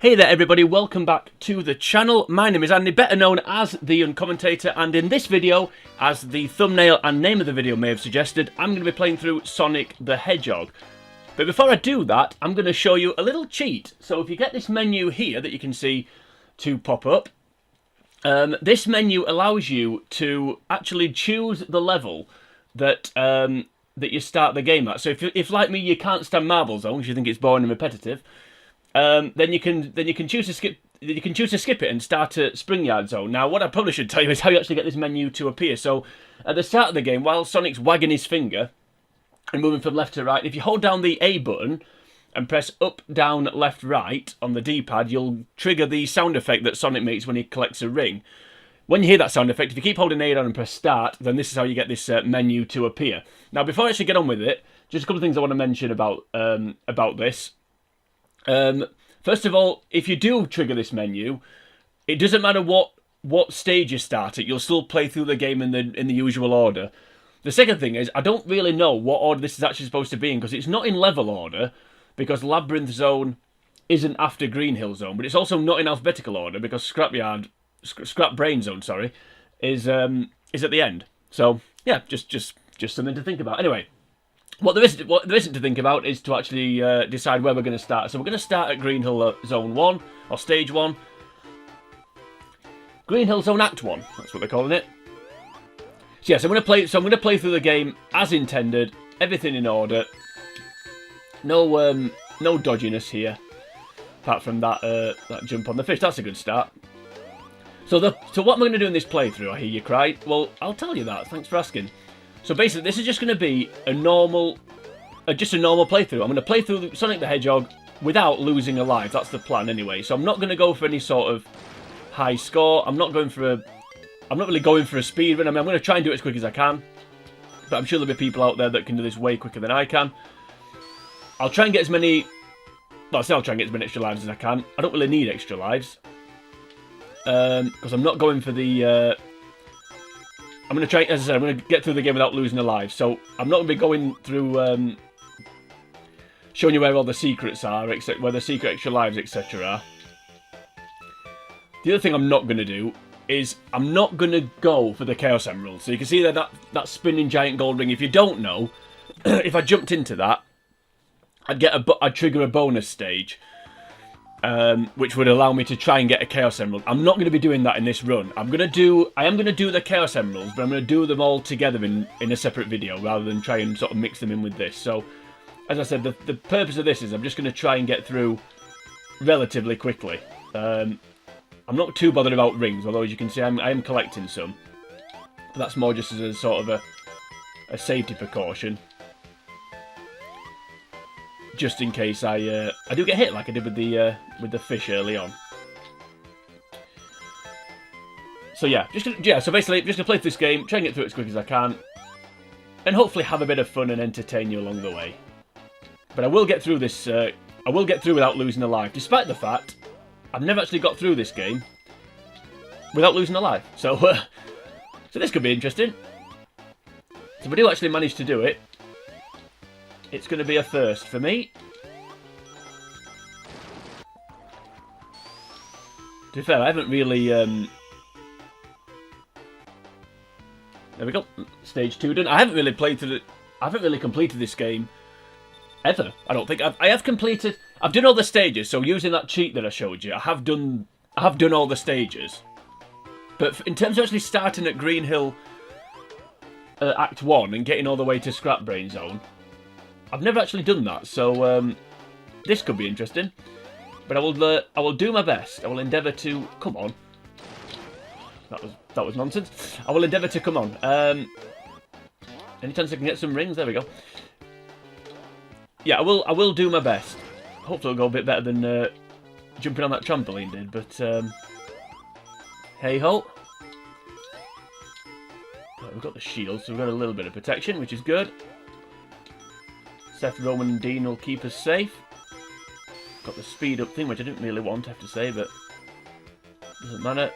Hey there everybody, welcome back to the channel. My name is Andy, better known as the Uncommentator, and in this video, as the thumbnail and name of the video may have suggested, I'm going to be playing through Sonic the Hedgehog. But before I do that, I'm going to show you a little cheat. So if you get this menu here that you can see to pop up, this menu allows you to actually choose the level that that you start the game at. So if like me you can't stand Marble Zone because you think it's boring and repetitive, then you can choose to skip. You can choose to skip it and start at Spring Yard Zone. Now, what I probably should tell you is how you actually get this menu to appear. So, at the start of the game, while Sonic's wagging his finger and moving from left to right, if you hold down the A button and press up, down, left, right on the D-pad, you'll trigger the sound effect that Sonic makes when he collects a ring. When you hear that sound effect, if you keep holding A down and press start, then this is how you get this menu to appear. Now, before I actually get on with it, just a couple of things I want to mention about this. First of all, if you do trigger this menu, it doesn't matter what stage you start at, you'll still play through the game in the usual order. The second thing is, I don't really know what order this is actually supposed to be in, because it's not in level order, because Labyrinth Zone isn't after Green Hill Zone, but it's also not in alphabetical order, because Scrap Brain Zone, sorry, is at the end. So, yeah, just something to think about. Anyway. What there isn't to think about is to actually decide where we're going to start. So we're going to start at Green Hill Zone 1, or Stage 1. Green Hill Zone Act 1, that's what they're calling it. So yes, I'm going to play through the game as intended, everything in order. No dodginess here, apart from that jump on the fish. That's a good start. So what am I going to do in this playthrough, I hear you cry? Well, I'll tell you that, thanks for asking. So basically, this is just going to be a normal playthrough. I'm going to play through Sonic the Hedgehog without losing a life. That's the plan anyway. So I'm not going to go for any sort of high score. I'm not really going for a speed run. I mean, I'm going to try and do it as quick as I can. But I'm sure there'll be people out there that can do this way quicker than I can. I'll try and get as many... Well, I'll try and get as many extra lives as I can. I don't really need extra lives. Because I'm not going for the... I'm going to try, as I said, I'm going to get through the game without losing a life. So I'm not going to be going through showing you where all the secrets are, where the secret extra lives, etc. are. The other thing I'm not going to do is I'm not going to go for the Chaos Emerald. So you can see there that spinning giant gold ring. If you don't know, if I jumped into that, I'd trigger a bonus stage. Which would allow me to try and get a Chaos Emerald. I'm not going to be doing that in this run. I am going to do the Chaos Emeralds, but I'm going to do them all together in a separate video, rather than try and sort of mix them in with this. So, as I said, the purpose of this is I'm just going to try and get through relatively quickly. I'm not too bothered about rings, although as you can see I am collecting some. But that's more just as a sort of a safety precaution. Just in case I do get hit like I did with the fish early on. So yeah, so basically just gonna play through this game, try and get through it as quick as I can, and hopefully have a bit of fun and entertain you along the way. But I will get through this. I will get through without losing a life, despite the fact I've never actually got through this game without losing a life. So so this could be interesting. So if I do actually manage to do it, it's going to be a first for me. To be fair, I haven't really... There we go. Stage 2 done. I haven't really completed this game ever. I don't think. I have completed... I've done all the stages, so using that cheat that I showed you, I have done all the stages. But in terms of actually starting at Green Hill Act 1 and getting all the way to Scrap Brain Zone, I've never actually done that, so this could be interesting. But I will do my best. I will endeavour to come on. That was nonsense. I will endeavour to come on. Any chance I can get some rings? There we go. Yeah, I will do my best. Hopefully it'll go a bit better than jumping on that trampoline did. But hey ho. Right, we've got the shield, so we've got a little bit of protection, which is good. Seth, Roman and Dean will keep us safe. Got the speed up thing, which I didn't really want, I have to say, but doesn't matter.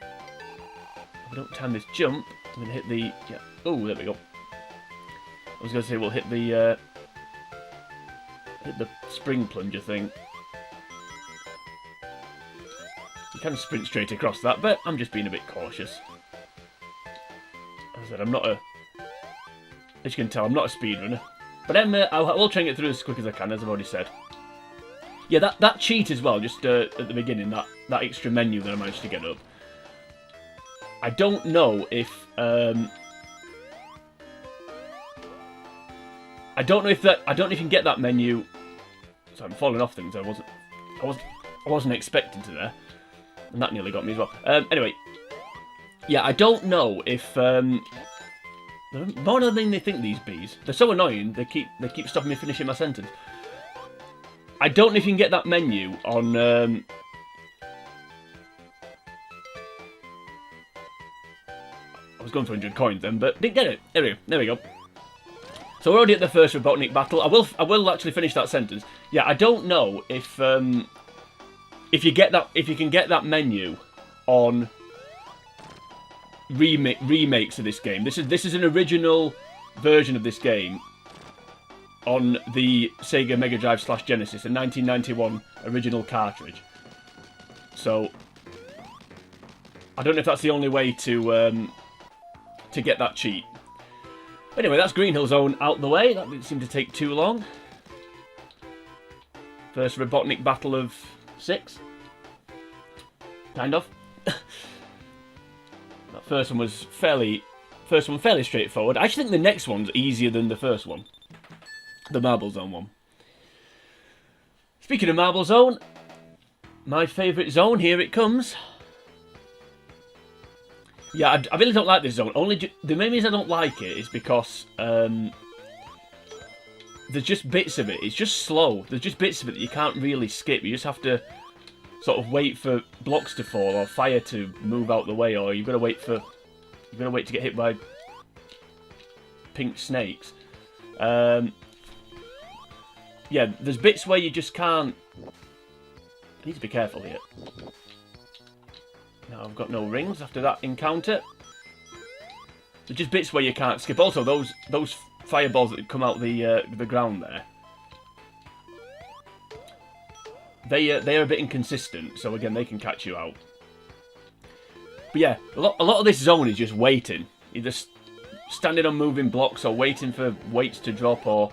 If I don't time this jump, I'm going to hit the... Yeah. Oh, there we go. I was going to say we'll hit the spring plunger thing. can sprint straight across that, but I'm just being a bit cautious. As I said, I'm not a... As you can tell, I'm not a speedrunner. But I will try and get through as quick as I can, as I've already said. Yeah, that cheat as well, just at the beginning, that extra menu that I managed to get up. I don't know if... I don't know if you can get that menu... So I'm falling off things. I wasn't expecting to there, and that nearly got me as well. Anyway, yeah, I don't know if they're more than they think. These bees, they're so annoying. They keep stopping me finishing my sentence. I don't know if you can get that menu on. I was going for 100 coins then, but didn't get it. There we go. So we're already at the first Robotnik battle. I will actually finish that sentence. Yeah, I don't know if you can get that menu on remakes of this game. This is an original version of this game on the Sega Mega Drive / Genesis, a 1991 original cartridge. So I don't know if that's the only way to get that cheat. Anyway, that's Green Hill Zone out the way. That didn't seem to take too long. First Robotnik battle of 6. Kind of. That first one was fairly straightforward. I actually think the next one's easier than the first one. The Marble Zone one. Speaking of Marble Zone, my favourite zone, here it comes. Yeah, I really don't like this zone. The main reason I don't like it is because there's just bits of it. It's just slow. There's just bits of it that you can't really skip. You just have to sort of wait for blocks to fall or fire to move out the way, or you've got to wait to get hit by pink snakes. Yeah, there's bits where you just can't. I need to be careful here. Now I've got no rings after that encounter. There's just bits where you can't skip. Also, those fireballs that come out the ground there, they are a bit inconsistent. So again, they can catch you out. But yeah, a lot of this zone is just waiting. Either standing on moving blocks or waiting for weights to drop or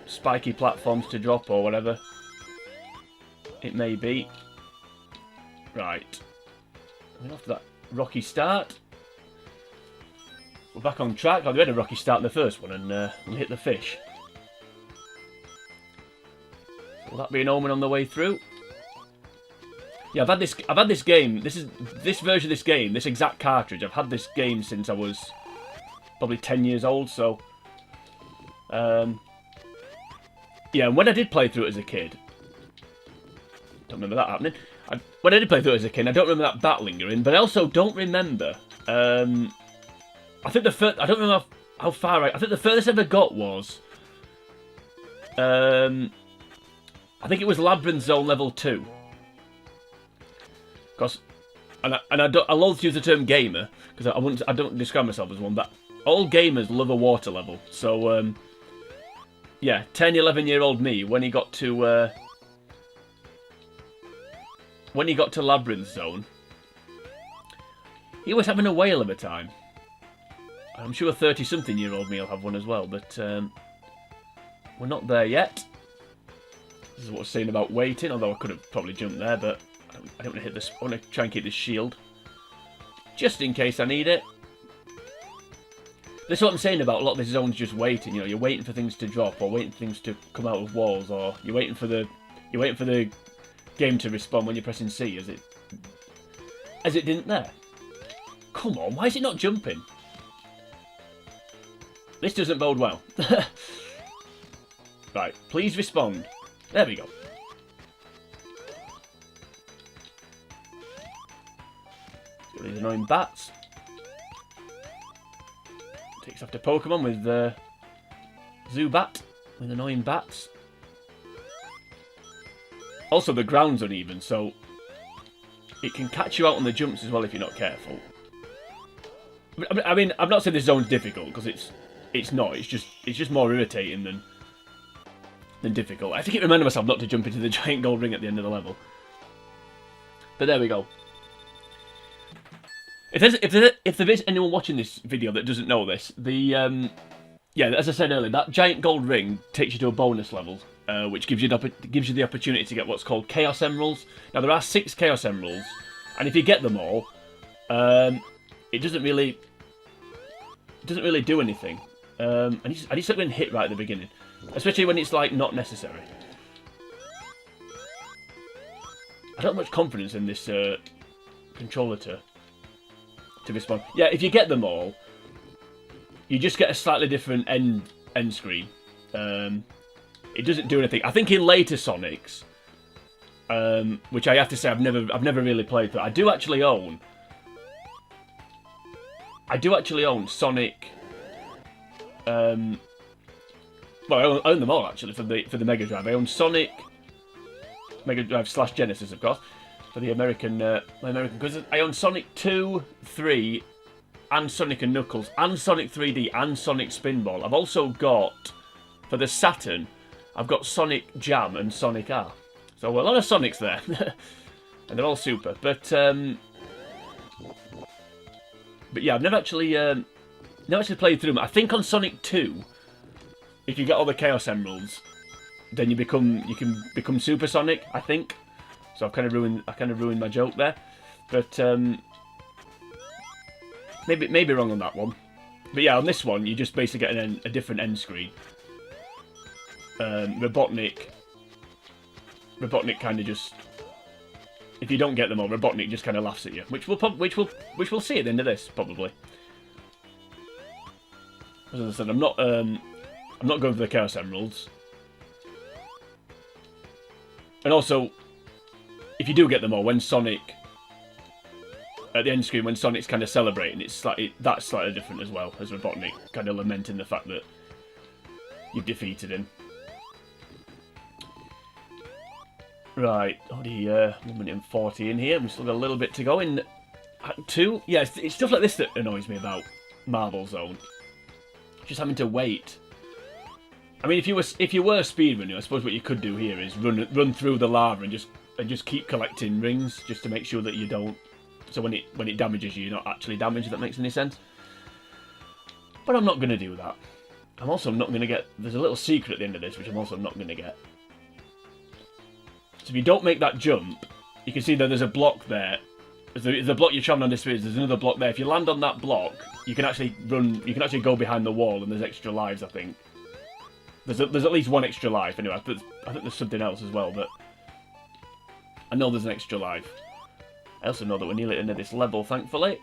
spiky platforms to drop or whatever it may be. Right. After that rocky start, we're back on track. We had a rocky start in the first one, and we hit the fish. Will that be an omen on the way through? Yeah, I've had this game. This version of this game, this exact cartridge. I've had this game since I was probably 10 years old. So, yeah, and when I did play through it as a kid, don't remember that happening. When I did play through it as a kid, I don't remember that bat lingering, but I also don't remember. I think I don't remember how far I think the furthest I ever got was. I think it was Labyrinth Zone level 2. Because, I love to use the term gamer because I don't describe myself as one, but all gamers love a water level. So, yeah, 10, 11-year-old me when he got to. When he got to Labyrinth Zone, he was having a whale of a time. I'm sure a 30-something-year-old me will have one as well, but we're not there yet. This is what I was saying about waiting, although I could have probably jumped there, but I don't want to hit this. I want to try and keep this shield, just in case I need it. This is what I'm saying about a lot of this zone's just waiting. You know, you're waiting for things to drop, or waiting for things to come out of walls, or you're waiting for the game to respawn when you're pressing C, as it didn't there. Come on, why is it not jumping? This doesn't bode well. Right, please respond. There we go. Got these annoying bats. Takes after Pokemon with Zubat, with annoying bats. Also, the ground's uneven, so it can catch you out on the jumps as well if you're not careful. I mean, I'm not saying this zone's difficult because it's not. It's just more irritating than difficult. I have to keep reminding myself not to jump into the giant gold ring at the end of the level. But there we go. If there is anyone watching this video that doesn't know this, the yeah, as I said earlier, that giant gold ring takes you to a bonus level, which gives you the opportunity to get what's called Chaos Emeralds. Now there are 6 Chaos Emeralds, and if you get them all, it doesn't really do anything. And I just like getting hit right at the beginning, especially when it's like not necessary. I don't have much confidence in this controller to respond. Yeah, if you get them all, you just get a slightly different end screen. It doesn't do anything. I think in later Sonics, which I have to say I've never really played through. I do actually own Sonic. Well, I own them all actually for the Mega Drive. I own Sonic Mega Drive / Genesis, of course, for the American because I own Sonic 2, 3, and Sonic and Knuckles, and Sonic 3D, and Sonic Spinball. I've also got, for the Saturn, I've got Sonic Jam and Sonic R. So a lot of Sonics there, and they're all super. But yeah, I've never actually played through them. I think on Sonic 2, if you get all the Chaos Emeralds, then you can become Super Sonic, I think. So I kind of ruined my joke there, but maybe wrong on that one. But yeah, on this one you just basically get a different end screen. Robotnik kind of just, if you don't get them all, Robotnik just kind of laughs at you, which we'll see at the end of this probably. As I said, I'm not going for the Chaos Emeralds. And also, if you do get them all, when Sonic, at the end screen, when Sonic's kind of celebrating, that's slightly different as well, as Robotnik kind of lamenting the fact that you've defeated him. Right, already 1 minute and 40 in here, we've still got a little bit to go in Act 2. Yeah, it's stuff like this that annoys me about Marble Zone. Just having to wait. I mean, if you were speedrunning, I suppose what you could do here is run through the lava and just keep collecting rings, just to make sure that you don't. So when it damages you, you're not actually damaged. If that makes any sense. But I'm not going to do that. I'm also not going to get. There's a little secret at the end of this, which I'm also not going to get. So if you don't make that jump, you can see that there's a block there. The block you're traveling on this is. There's another block there. If you land on that block, you can actually run. You can actually go behind the wall, and there's extra lives, I think. There's at least one extra life anyway. I think there's something else as well, but I know there's an extra life. I also know that we're nearly into this level, thankfully.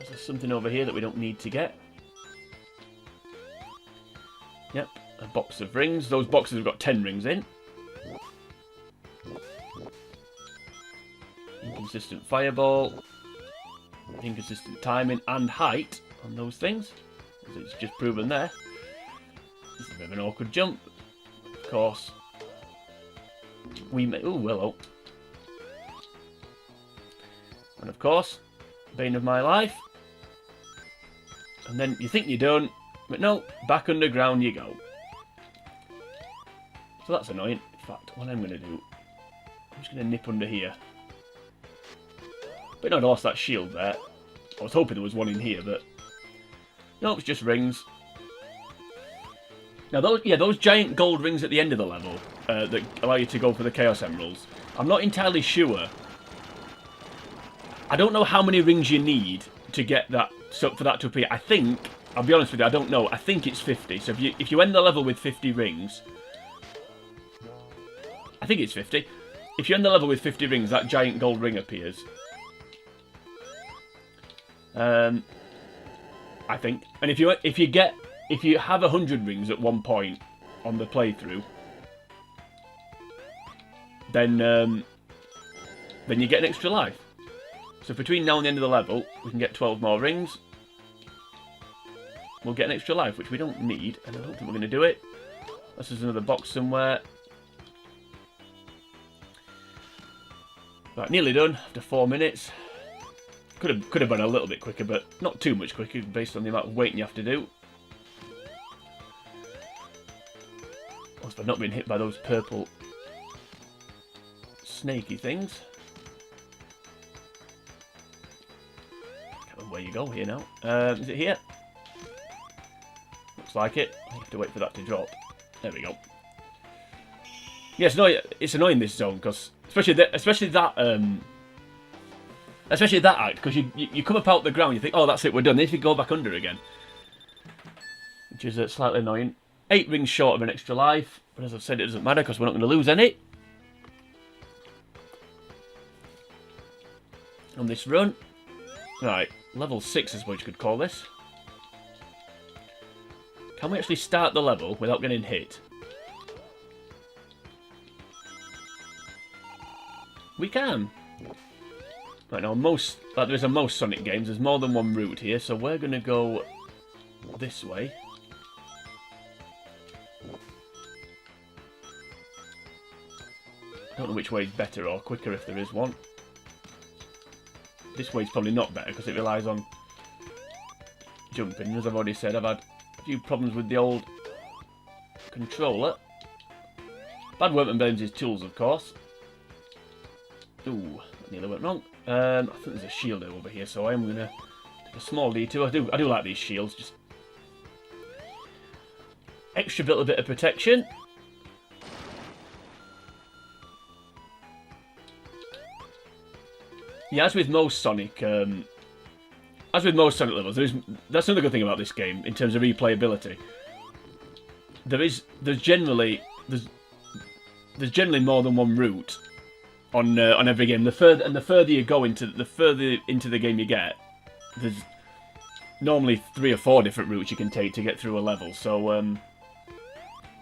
There's something over here that we don't need to get. Yep, a box of rings. Those boxes have got 10 rings in. Inconsistent fireball. Inconsistent timing and height on those things. As it's just proven there. This is a bit of an awkward jump. Of course. We may... Ooh, hello. And of course, bane of my life. And then you think you're done, but no, back underground you go. So that's annoying. In fact, what I'm going to do, I'm just going to nip under here. But no, I lost that shield there. I was hoping there was one in here, but no, it's just rings. Now, those giant gold rings at the end of the level that allow you to go for the Chaos Emeralds. I'm not entirely sure. I don't know how many rings you need to get that, so for that to appear. I think, I'll be honest with you, I don't know. I think it's 50. So if you end the level with 50 rings, I think it's 50. If you end the level with 50 rings, that giant gold ring appears. I think. And if you have 100 rings at one point on the playthrough, then you get an extra life. So between now and the end of the level, we can get 12 more rings. We'll get an extra life, which we don't need, and I don't think we're going to do it. Unless there's another box somewhere. Right, nearly done after 4 minutes. Could have been a little bit quicker, but not too much quicker based on the amount of waiting you have to do. Also, I've not been hit by those purple snaky things. Can't remember where you go here now. Is it here? Looks like it. I have to wait for that to drop. There we go. Yes, no, it's annoying this zone because especially that act because you come up out the ground, you think, oh, that's it, we're done. Then if you go back under again, which is slightly annoying. 8 rings short of an extra life, but as I've said, it doesn't matter because we're not going to lose any on this run. Right, level 6 is what you could call this. Can we actually start the level without getting hit? We can. Right now, like there is in most Sonic games, there's more than one route here, so we're going to go this way. I don't know which way is better or quicker if there is one. This way's probably not better because it relies on jumping. As I've already said, I've had a few problems with the old controller. Bad workman blames his tools, of course. Ooh, that nearly went wrong. I think there's a shield over here, so I'm going to take a small detour. I do like these shields, just extra little bit of protection. Yeah, as with most Sonic levels, that's another good thing about this game in terms of replayability. There's generally more than one route on every game. The further you go into the game you get, there's normally 3 or 4 different routes you can take to get through a level. So, well,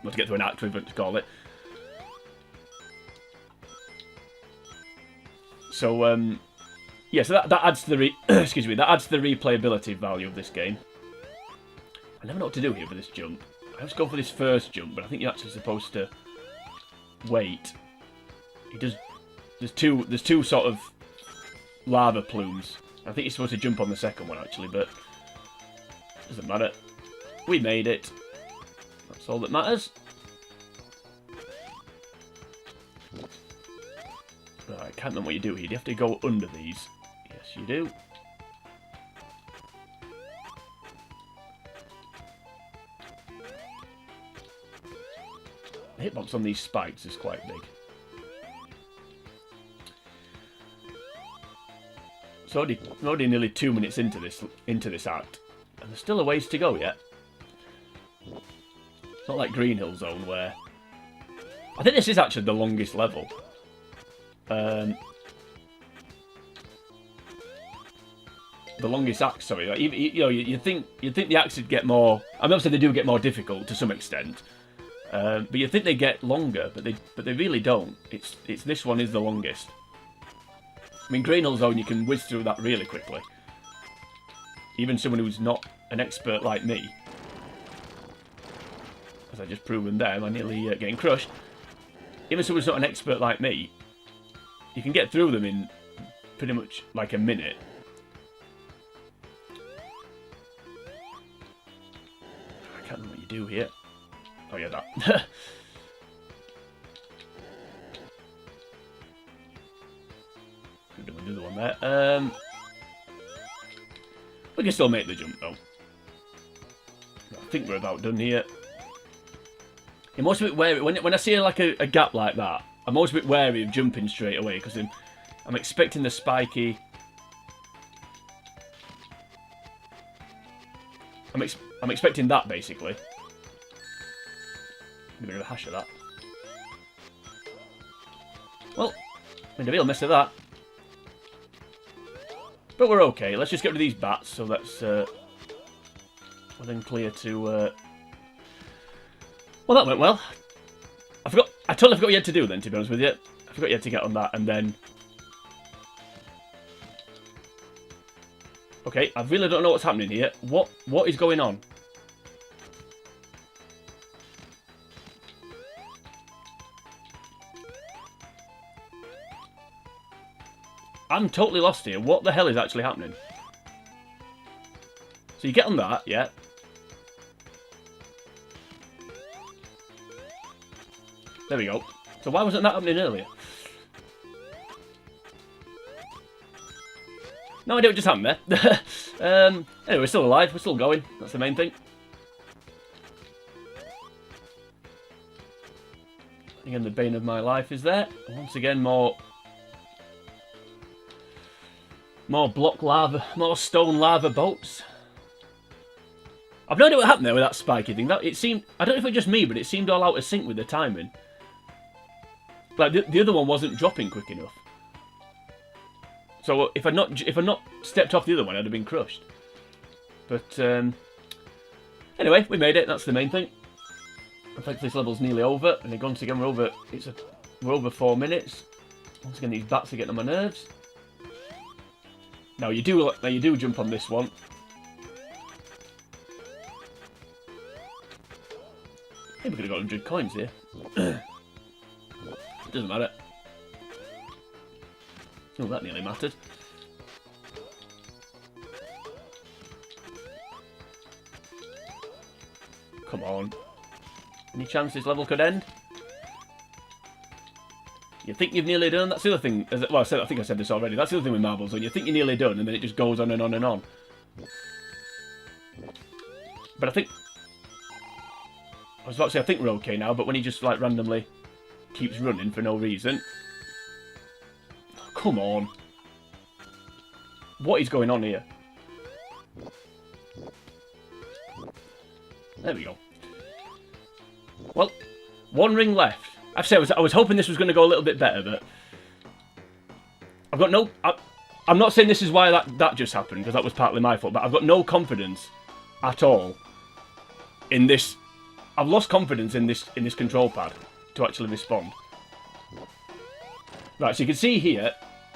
to get through an act, we want to call it. So, yeah, so that adds to the excuse me, that adds to the replayability value of this game. I never know what to do here for this jump. I always go for this first jump, but I think you're actually supposed to wait. There's two sort of lava plumes. I think you're supposed to jump on the second one actually, but doesn't matter. We made it. That's all that matters. Right, I can't remember what you do here. Do you have to go under these? Yes, you do. The hitbox on these spikes is quite big. So we're already nearly 2 minutes into this act, and there's still a ways to go yet. It's not like Green Hill Zone where I think this is actually the longest level. The longest act, sorry. Like, you think the acts would get more. I mean, obviously they do get more difficult to some extent, but you think they get longer, but they really don't. It's this one is the longest. I mean, Green Hill Zone, you can whiz through that really quickly. Even someone who's not an expert like me, as I just proven there, am I nearly getting crushed? Even someone who's not an expert like me, you can get through them in pretty much like a minute. I can't remember what you do here. Oh yeah, that. Could do another one there. We can still make the jump though. I think we're about done here. I'm always a bit wary when I see like a gap like that. I'm always a bit wary of jumping straight away because I'm expecting the spiky. I'm expecting that basically. A bit of a hash of that. Well, made a real mess of that. But we're okay. Let's just get rid of these bats. So that's we're then clear to. Well, that went well. I totally forgot what you had to do then, to be honest with you. I forgot you had to get on that, and then... Okay, I really don't know what's happening here. What is going on? I'm totally lost here. What the hell is actually happening? So you get on that, yeah. There we go. So why wasn't that happening earlier? No idea what just happened there. Anyway, we're still alive. We're still going. That's the main thing. Again, the bane of my life is there. And once again, more block lava, more stone lava boats. I've no idea what happened there with that spiky thing. It seemed, I don't know if it was just me, but it seemed all out of sync with the timing. Like the other one wasn't dropping quick enough. So if I'd not stepped off the other one, I'd have been crushed. But anyway, we made it. That's the main thing. I think this level's nearly over, and once again we're over 4 minutes. Once again, these bats are getting on my nerves. Now you do jump on this one. Maybe we could have got 100 coins here. Doesn't matter. Oh, that nearly mattered. Come on. Any chance this level could end? You think you've nearly done? That's the other thing. Well, I think I said this already. That's the other thing with Marble Zone. You think you're nearly done, and then it just goes on and on and on. But I think... I was about to say I think we're okay now, but when he just, like, randomly keeps running for no reason... Oh, come on. What is going on here? There we go. Well, one ring left. I have to say, I was hoping this was going to go a little bit better, but I've got no... I'm not saying this is why that just happened, because that was partly my fault, but I've got no confidence at all in this. I've lost confidence in this control pad to actually respond. Right, so you can see here.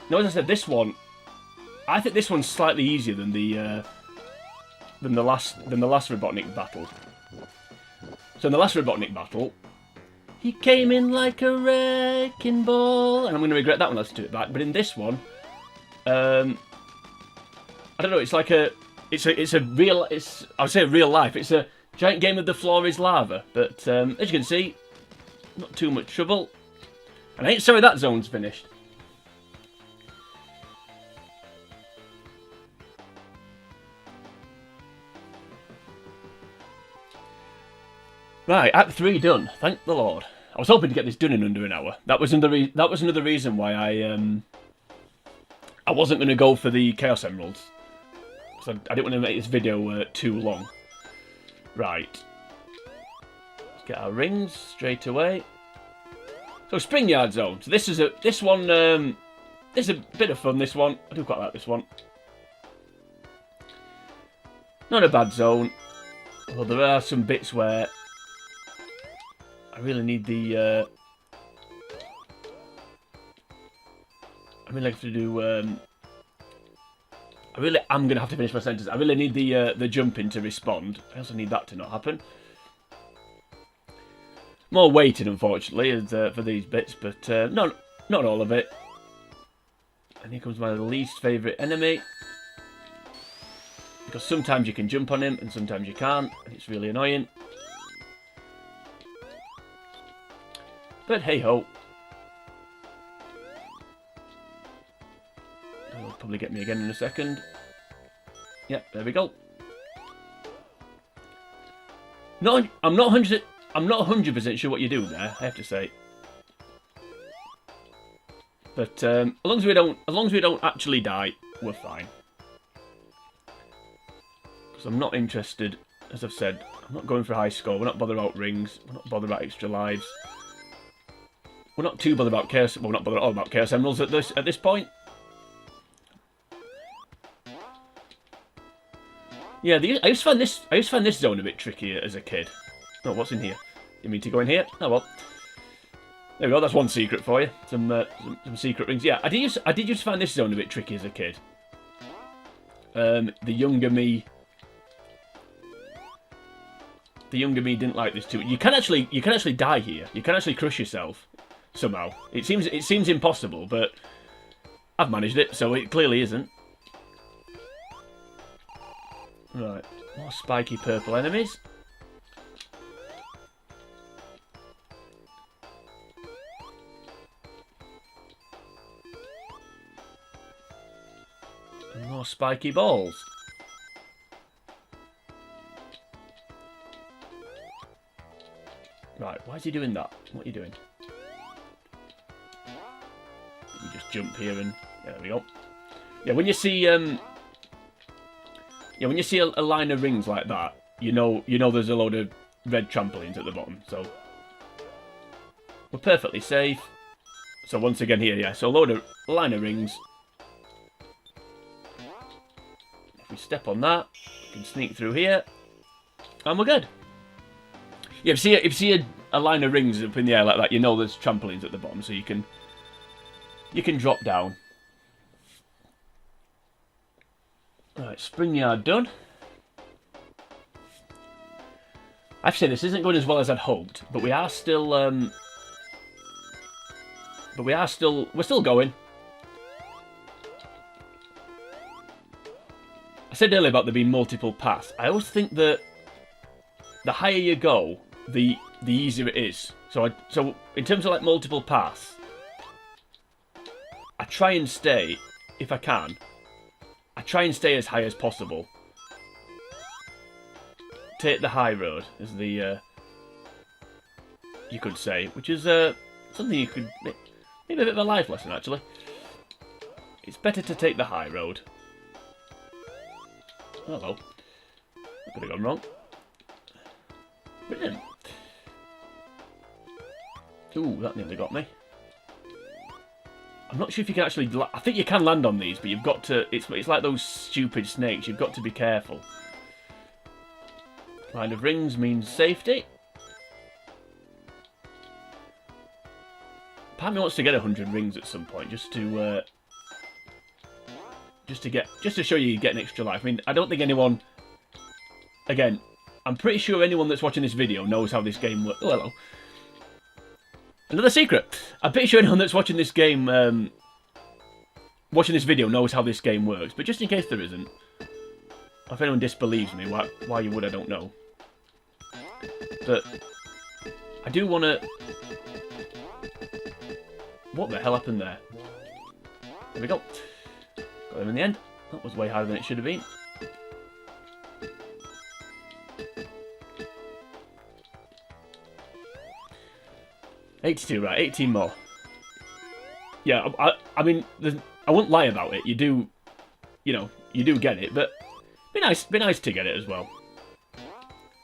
Now, as I said, this one, I think this one's slightly easier than the last Robotnik battle. So in the last Robotnik battle, he came in like a wrecking ball, and I'm going to regret that when I listen to it back. But in this one, I don't know. It's like I would say real life. It's a giant game of the floor is lava. But as you can see, not too much trouble. And I ain't sorry that zone's finished. Right, Act 3 done. Thank the Lord. I was hoping to get this done in under an hour. That was another reason why I wasn't going to go for the Chaos Emeralds. So I didn't want to make this video too long. Right. Let's get our rings straight away. So Spring Yard Zone. So this is a bit of fun. This one, I do quite like this one. Not a bad zone. Although there are some bits where I really need the. I really have to do. I really am going to have to finish my sentence. I really need the jumping to respond. I also need that to not happen. More waiting, unfortunately, for these bits, but not all of it. And here comes my least favourite enemy. Because sometimes you can jump on him and sometimes you can't, and it's really annoying. But hey ho. That'll probably get me again in a second. Yep, there we go. I'm not 100% sure what you do there, I have to say. But as long as we don't actually die, we're fine. Because I'm not interested, as I've said, I'm not going for a high score. We're not bothered about rings. We're not bothered about extra lives. We're not too bothered about chaos. Well, we're not bothered at all about Chaos Emeralds at this point. Yeah, I used to find this zone a bit trickier as a kid. Oh, what's in here? Didn't mean to go in here. Oh well. There we go. That's one secret for you. Some secret rings. Yeah, I did used to find this zone a bit tricky as a kid. The younger me didn't like this too. You can actually die here. You can actually crush yourself somehow. It seems impossible, but I've managed it, so it clearly isn't. Right, more spiky purple enemies. And more spiky balls. Right, why is he doing that? What are you doing? You just jump here and... Yeah, there we go. Yeah, when you see... when you see a line of rings like that, you know there's a load of red trampolines at the bottom, so... We're perfectly safe. So once again here, yeah, so a line of rings. If we step on that, we can sneak through here. And we're good. Yeah, if you see a line of rings up in the air like that, you know there's trampolines at the bottom, so you can drop down. Alright, spring yard done. I have to say, this isn't going as well as I'd hoped, but we are still we're still going. I said earlier about there being multiple paths. I always think that the higher you go, the easier it is. So in terms of like multiple paths, I try and stay, if I can, I try and stay as high as possible. Take the high road, as the you could say, which is something you could maybe a bit of a life lesson actually. It's better to take the high road. Hello. That could have gone wrong. Brilliant. Ooh, that nearly got me. I'm not sure if you can actually... I think you can land on these, but you've got to... It's like those stupid snakes. You've got to be careful. Line of rings means safety. Part of me wants to get 100 rings at some point, just to show you get an extra life. I mean, I don't think anyone... Again, I'm pretty sure anyone that's watching this video knows how this game works. Oh, hello. Another secret. I'm pretty sure anyone that's watching this game, watching this video knows how this game works. But just in case there isn't, or if anyone disbelieves me, why you would, I don't know. But I do want to... What the hell happened there? There we go. Got him in the end. That was way harder than it should have been. $82, right, 18 more. Yeah, I mean, I wouldn't lie about it. You do get it, but be nice to get it as well.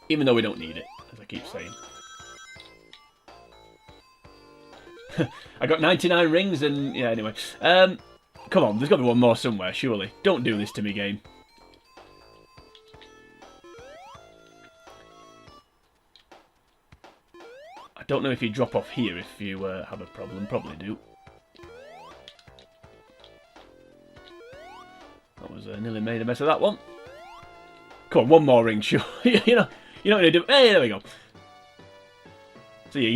Even though we don't need it, as I keep saying. I got 99 rings and, yeah, anyway. Come on, there's got to be one more somewhere, surely. Don't do this to me, game. I don't know if you drop off here if you have a problem. Probably do. That was nearly made a mess of that one. Come on, one more ring, sure. you're not going to do... Hey, there we go. So yeah,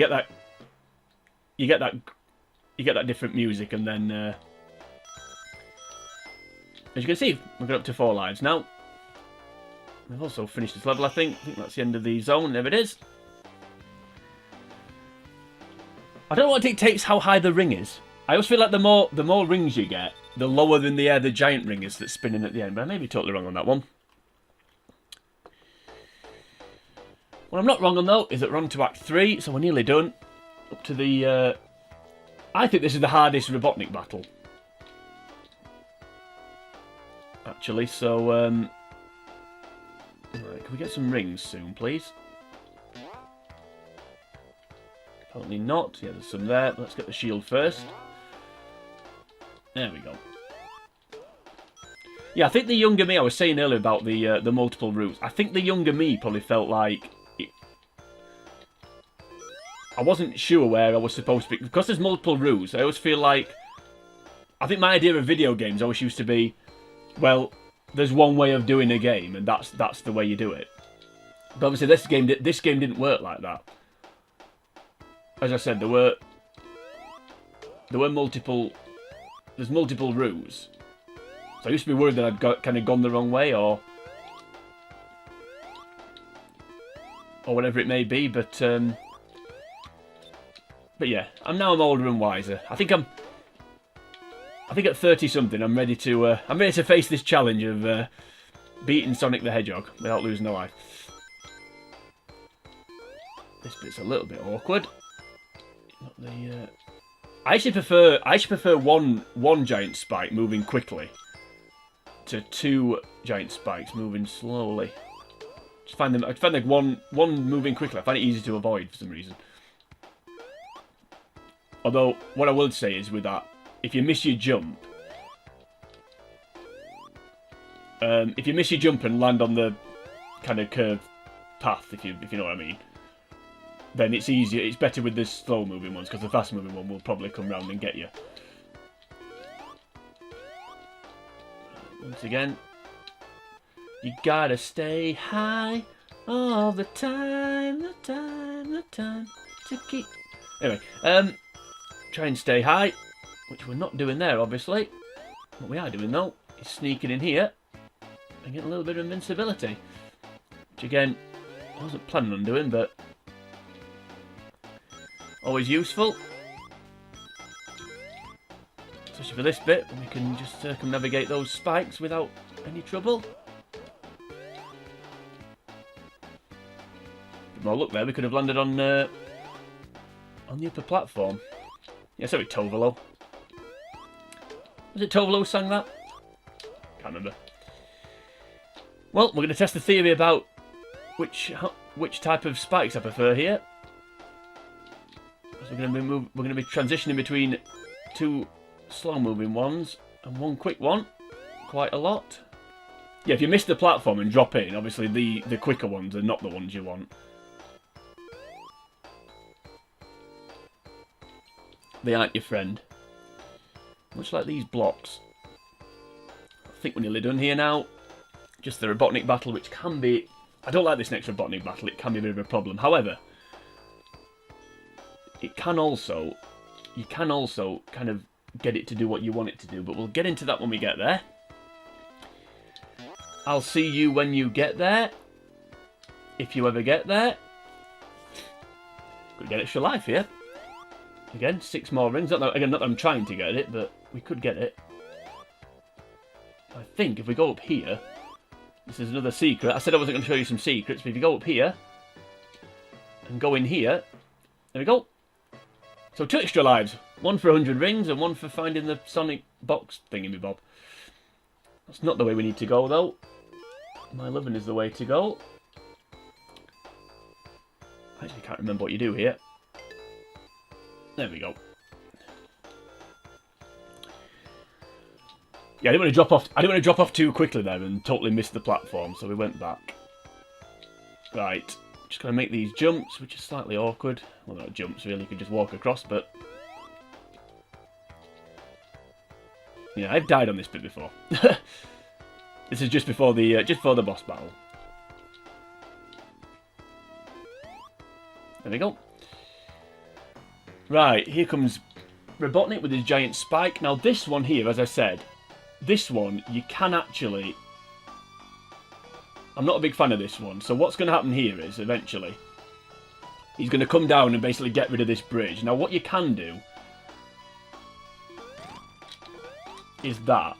you get that different music, and then as you can see, we've got up to 4 lives now. We've also finished this level, I think. I think that's the end of the zone. There it is. I don't know what dictates how high the ring is. I always feel like the more rings you get, the lower than the air the giant ring is that's spinning at the end. But I may be totally wrong on that one. What I'm not wrong on, though, is that we're on to Act 3, so we're nearly done. Up to the... I think this is the hardest Robotnik battle. Actually, so... Right, can we get some rings soon, please? Apparently not. Yeah, there's some there. Let's get the shield first. There we go. Yeah, I think the younger me, I was saying earlier about the multiple routes. I think the younger me probably felt like... I wasn't sure where I was supposed to be. Because there's multiple routes, I always feel like... I think my idea of video games always used to be, well, there's one way of doing a game, and that's the way you do it. But obviously this game didn't work like that. As I said, there were multiple... There's multiple routes. So I used to be worried that I'd kind of gone the wrong way, or whatever it may be, but yeah, I'm older and wiser. I think think at 30 something, I'm ready to face this challenge of beating Sonic the Hedgehog without losing a life. This bit's a little bit awkward. I actually prefer one giant spike moving quickly to 2 giant spikes moving slowly. I find like one moving quickly. I find it easy to avoid for some reason. Although what I will say is with that, if you miss your jump, and land on the kind of curved path, if you know what I mean, then it's easier. It's better with the slow moving ones because the fast moving one will probably come round and get you. Once again, you gotta stay high all the time, the time to keep. Anyway, try and stay high, which we're not doing there, obviously. What we are doing though is sneaking in here and getting a little bit of invincibility, which again I wasn't planning on doing, but always useful. Especially for this bit, we can just circumnavigate those spikes without any trouble. Bit more luck there, we could have landed on the upper platform. Yeah, sorry, Tovolo. Was it Tovolo who sang that? Can't remember. Well, we're going to test the theory about which type of spikes I prefer here. So we're going to be transitioning between 2 slow-moving ones and 1 quick one, quite a lot. Yeah, if you miss the platform and drop in, obviously the quicker ones are not the ones you want. They aren't your friend. Much like these blocks. I think we're nearly done here now. Just the Robotnik battle, which can be... I don't like this next Robotnik battle, it can be a bit of a problem. However, you can also kind of get it to do what you want it to do, but we'll get into that when we get there. I'll see you when you get there, if you ever get there. Could get extra life here. Again, 6 more rings. Not that I'm trying to get it, but we could get it. I think if we go up here, this is another secret. I said I wasn't going to show you some secrets, but if you go up here and go in here, there we go. So 2 extra lives. 1 for 100 rings and 1 for finding the Sonic box thingy-me-bob. That's not the way we need to go, though. My loving is the way to go. I actually can't remember what you do here. There we go. Yeah, I didn't want to drop off. I didn't want to drop off too quickly there and totally miss the platform, so we went back. Right, just gonna make these jumps, which is slightly awkward. Well, they're not jumps really. You can just walk across, but yeah, I've died on this bit before. This is just before the boss battle. There we go. Right, here comes Robotnik with his giant spike. Now this one here, as I said, this one you can actually... I'm not a big fan of this one. So what's going to happen here is, eventually, he's going to come down and basically get rid of this bridge. Now what you can do is that.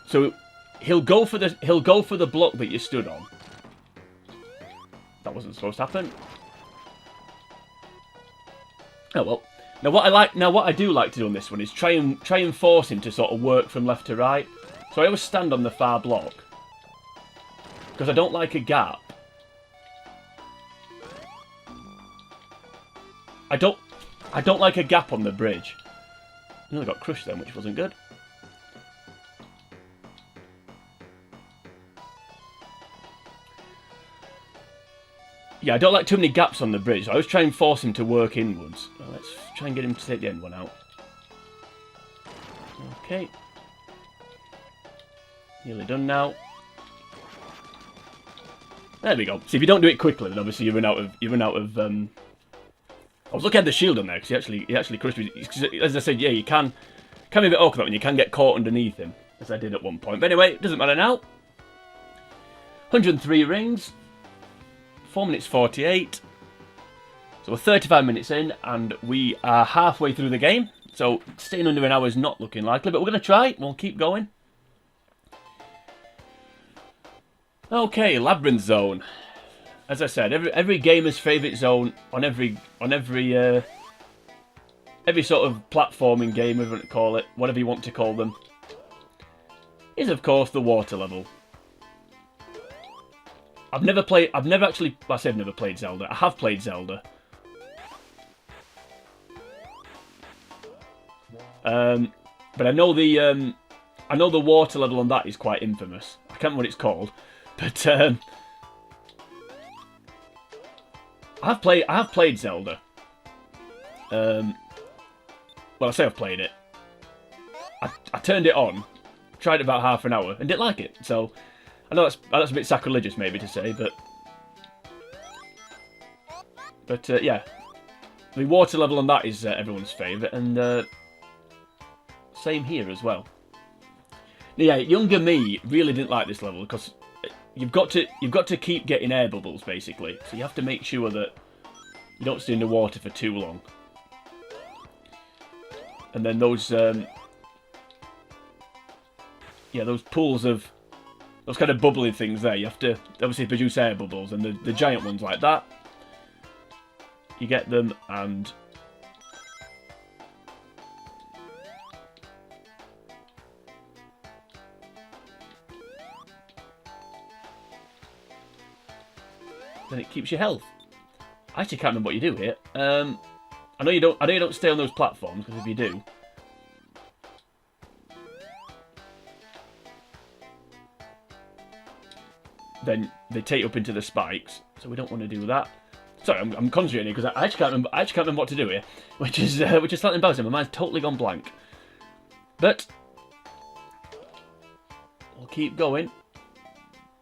So he'll go for the block that you stood on. That wasn't supposed to happen. Oh well. Now what I do like to do on this one is try and force him to sort of work from left to right. So I always stand on the far block because I don't like a gap. I don't like a gap on the bridge. I nearly got crushed then, which wasn't good. Yeah, I don't like too many gaps on the bridge. So I always try and force him to work inwards. Well, let's try and get him to take the end one out. Okay. Nearly done now. There we go. See, if you don't do it quickly, then obviously you run out of. I was looking at the shield on there because he actually crushed me. As I said, yeah, you can be a bit awkward and you can get caught underneath him, as I did at one point. But anyway, it doesn't matter now. 103 rings. 4 minutes 48. So we're 35 minutes in, and we are halfway through the game. So staying under an hour is not looking likely, but we're going to try. We'll keep going. Okay, Labyrinth Zone. As I said, every gamer's favourite zone on every sort of platforming game, whatever you want to call it, whatever you want to call them, is of course the water level. I've never actually, I say I've never played Zelda. I have played Zelda. But I know the water level on that is quite infamous. I can't remember what it's called, but I have played Zelda. Well, I say I've played it. I turned it on, tried it about half an hour, and didn't like it. So I know that's a bit sacrilegious maybe to say, but yeah, the water level on that is everyone's favourite, and same here as well. Yeah, younger me really didn't like this level because you've got to keep getting air bubbles basically, so you have to make sure that you don't stay in the water for too long. And then those those pools of those kind of bubbly things there, you have to obviously produce air bubbles, and the giant ones like that, you get them, and then it keeps your health. I actually can't remember what you do here. I know you don't stay on those platforms, because if you do, then they take you up into the spikes. So we don't want to do that. Sorry, I'm concentrating because I actually can't remember what to do here, which is slightly embarrassing. My mind's totally gone blank. But we'll keep going.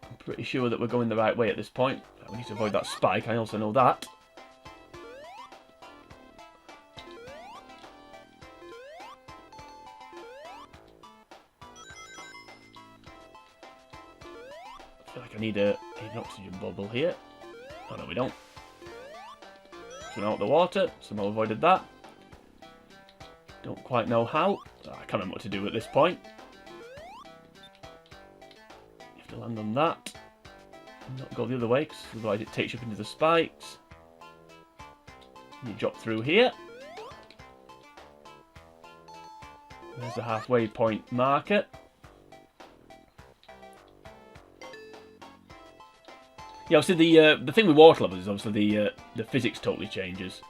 I'm pretty sure that we're going the right way at this point. We need to avoid that spike. I also know that. I feel like I need an oxygen bubble here. Oh no, we don't. Swim out the water. Somehow avoided that. Don't quite know how. I can't remember what to do at this point. You have to land on that. And not go the other way, because otherwise it takes you up into the spikes. You drop through here. There's the halfway point marker. Yeah, obviously the thing with water levels is obviously the physics totally changes.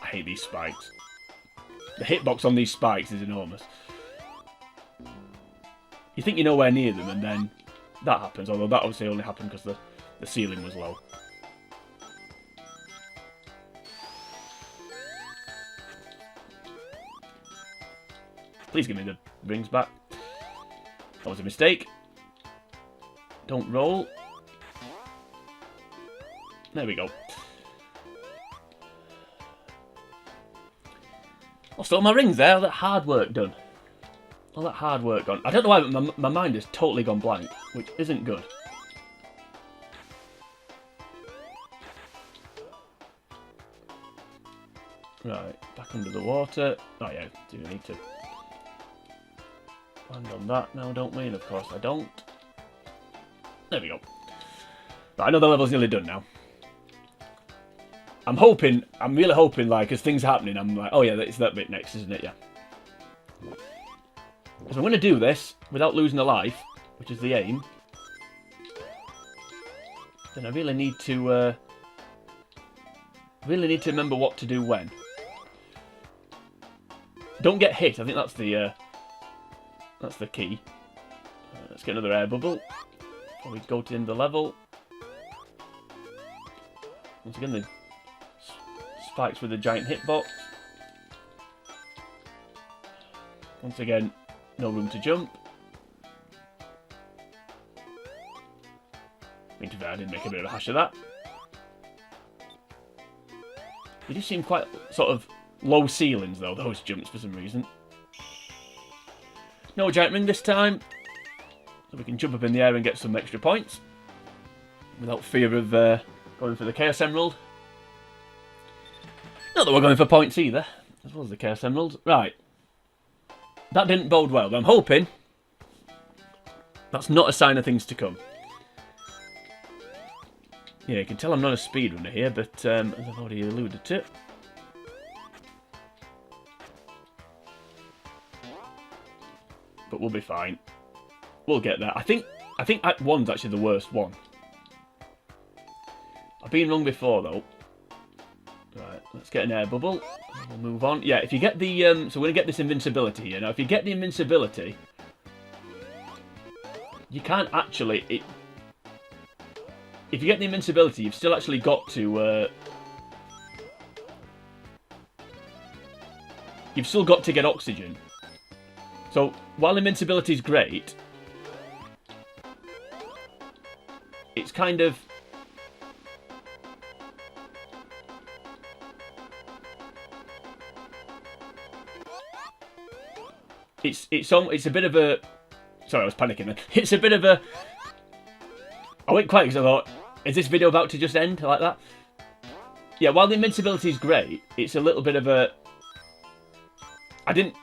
I hate these spikes. The hitbox on these spikes is enormous. You think you're nowhere near them, and then that happens. Although that obviously only happened because the ceiling was low. Please give me the rings back. That was a mistake. Don't roll. There we go. Lost all my rings there. All that hard work done. All that hard work gone. I don't know why, but my mind has totally gone blank, which isn't good. Right, back under the water. Oh yeah, do we need to land on that now, don't we? And of course I don't. There we go. Right, I know the level's nearly done now. I'm really hoping, like, as things are happening, I'm like, oh yeah, it's that bit next, isn't it? Yeah. So I'm going to do this without losing a life, which is the aim. Then I really need to remember what to do when. Don't get hit. I think that's the key. Let's get another air bubble before we go to the end of the level. Once again, the spikes with the giant hitbox. Once again, no room to jump. I mean, to be fair, I did make a bit of a hash of that. They do seem quite sort of low ceilings, though, those jumps, for some reason. No giant ring this time. So we can jump up in the air and get some extra points. Without fear of going for the Chaos Emerald. Not that we're going for points either. as well as the Chaos Emeralds. Right. That didn't bode well, but I'm hoping that's not a sign of things to come. Yeah, you can tell I'm not a speedrunner here, but as I've already alluded to. But we'll be fine. We'll get there. I think Act 1's actually the worst one. I've been wrong before, though. Right, let's get an air bubble. We'll move on. Yeah, if you get the... so we're going to get this invincibility here. Now, if you get the invincibility, you can't actually... if you get the invincibility, you've still actually got to... you've still got to get oxygen. So, while invincibility is great, it's kind of... It's a bit of a... Sorry, I was panicking then. It's a bit of a... I went quiet because I thought, is this video about to just end like that? Yeah, while the invincibility is great, it's a little bit of a... I didn't...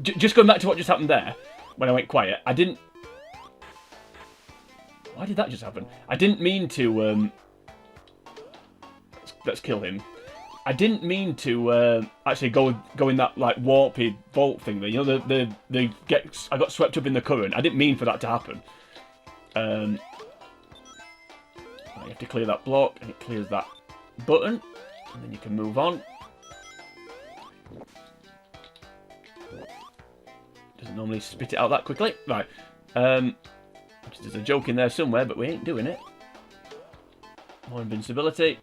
Just going back to what just happened there, when I went quiet, I didn't... Why did that just happen? I didn't mean to... Let's kill him. I didn't mean to actually go in that like warpy vault thing there. You know, I got swept up in the current. I didn't mean for that to happen. You have to clear that block, and it clears that button, and then you can move on. Doesn't normally spit it out that quickly. Right. There's a joke in there somewhere, but we ain't doing it. More invincibility.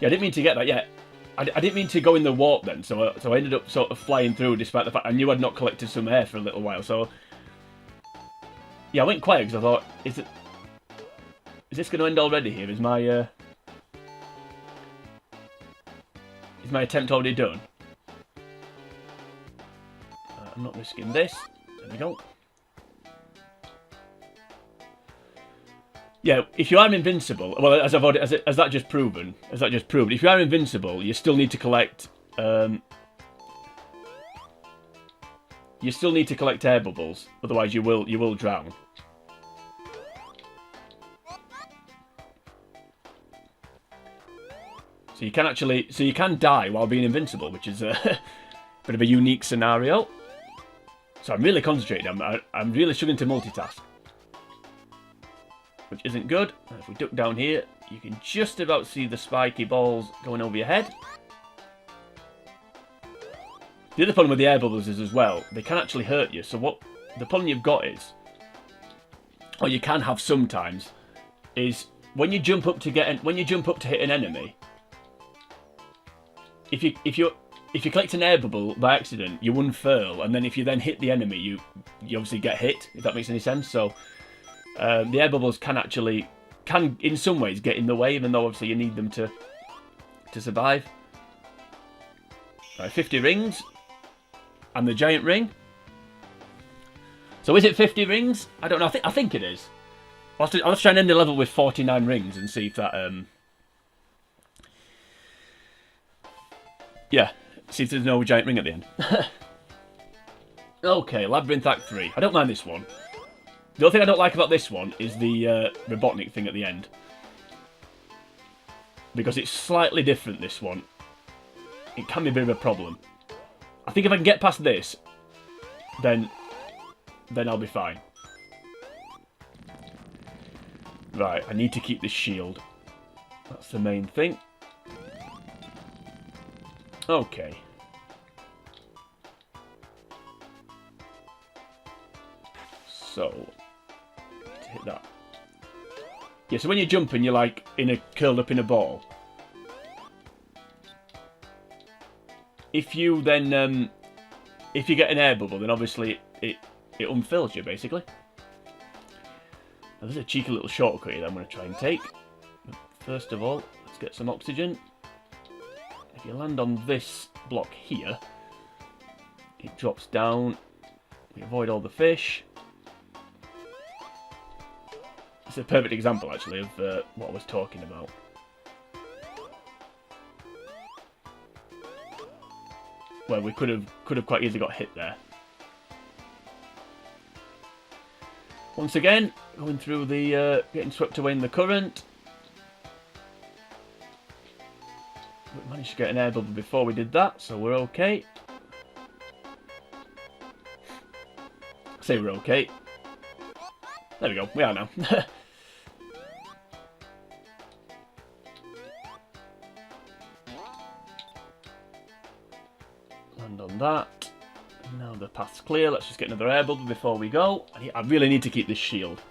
Yeah, I didn't mean to get that yet. I didn't mean to go in the warp then, so I ended up sort of flying through despite the fact I knew I'd not collected some air for a little while, so... Yeah, I went quiet because I thought, is this going to end already here? Is my attempt already done? I'm not risking this. There we go. Yeah, if you are invincible, well, as that just proven, if you are invincible, you still need to collect, air bubbles. Otherwise, you will drown. So you can die while being invincible, which is a bit of a unique scenario. So I'm really concentrating. I'm really struggling to multitask, which isn't good. And if we duck down here, you can just about see the spiky balls going over your head. The other problem with the air bubbles is as well, they can actually hurt you. So what the problem you've got is, or you can have sometimes, is when you jump up to hit an enemy, if you collect an air bubble by accident, you unfurl, and then if you then hit the enemy, you obviously get hit. If that makes any sense. So the air bubbles can in some ways get in the way, even though obviously you need them to survive. Right, 50 rings. And the giant ring. So is it 50 rings? I don't know. I think it is. I'll have to try and end the level with 49 rings and see if that... Yeah. See if there's no giant ring at the end. Okay, Labyrinth Act 3. I don't mind this one. The only thing I don't like about this one is the Robotnik thing at the end. Because it's slightly different, this one. It can be a bit of a problem. I think if I can get past this, then I'll be fine. Right, I need to keep this shield. That's the main thing. Okay. So, to hit that. Yeah, so when you're jumping, you're like curled up in a ball. If you then, if you get an air bubble, then obviously it unfills you, basically. Now, there's a cheeky little shortcut here that I'm going to try and take. But first of all, let's get some oxygen. If you land on this block here, it drops down. We avoid all the fish. It's a perfect example, actually, of what I was talking about. where we could have quite easily got hit there. Once again, going through the getting swept away in the current. We managed to get an air bubble before we did that, so we're okay. I say we're okay. There we go, we are now. Land on that. Now the path's clear, let's just get another air bubble before we go. I really need to keep this shield.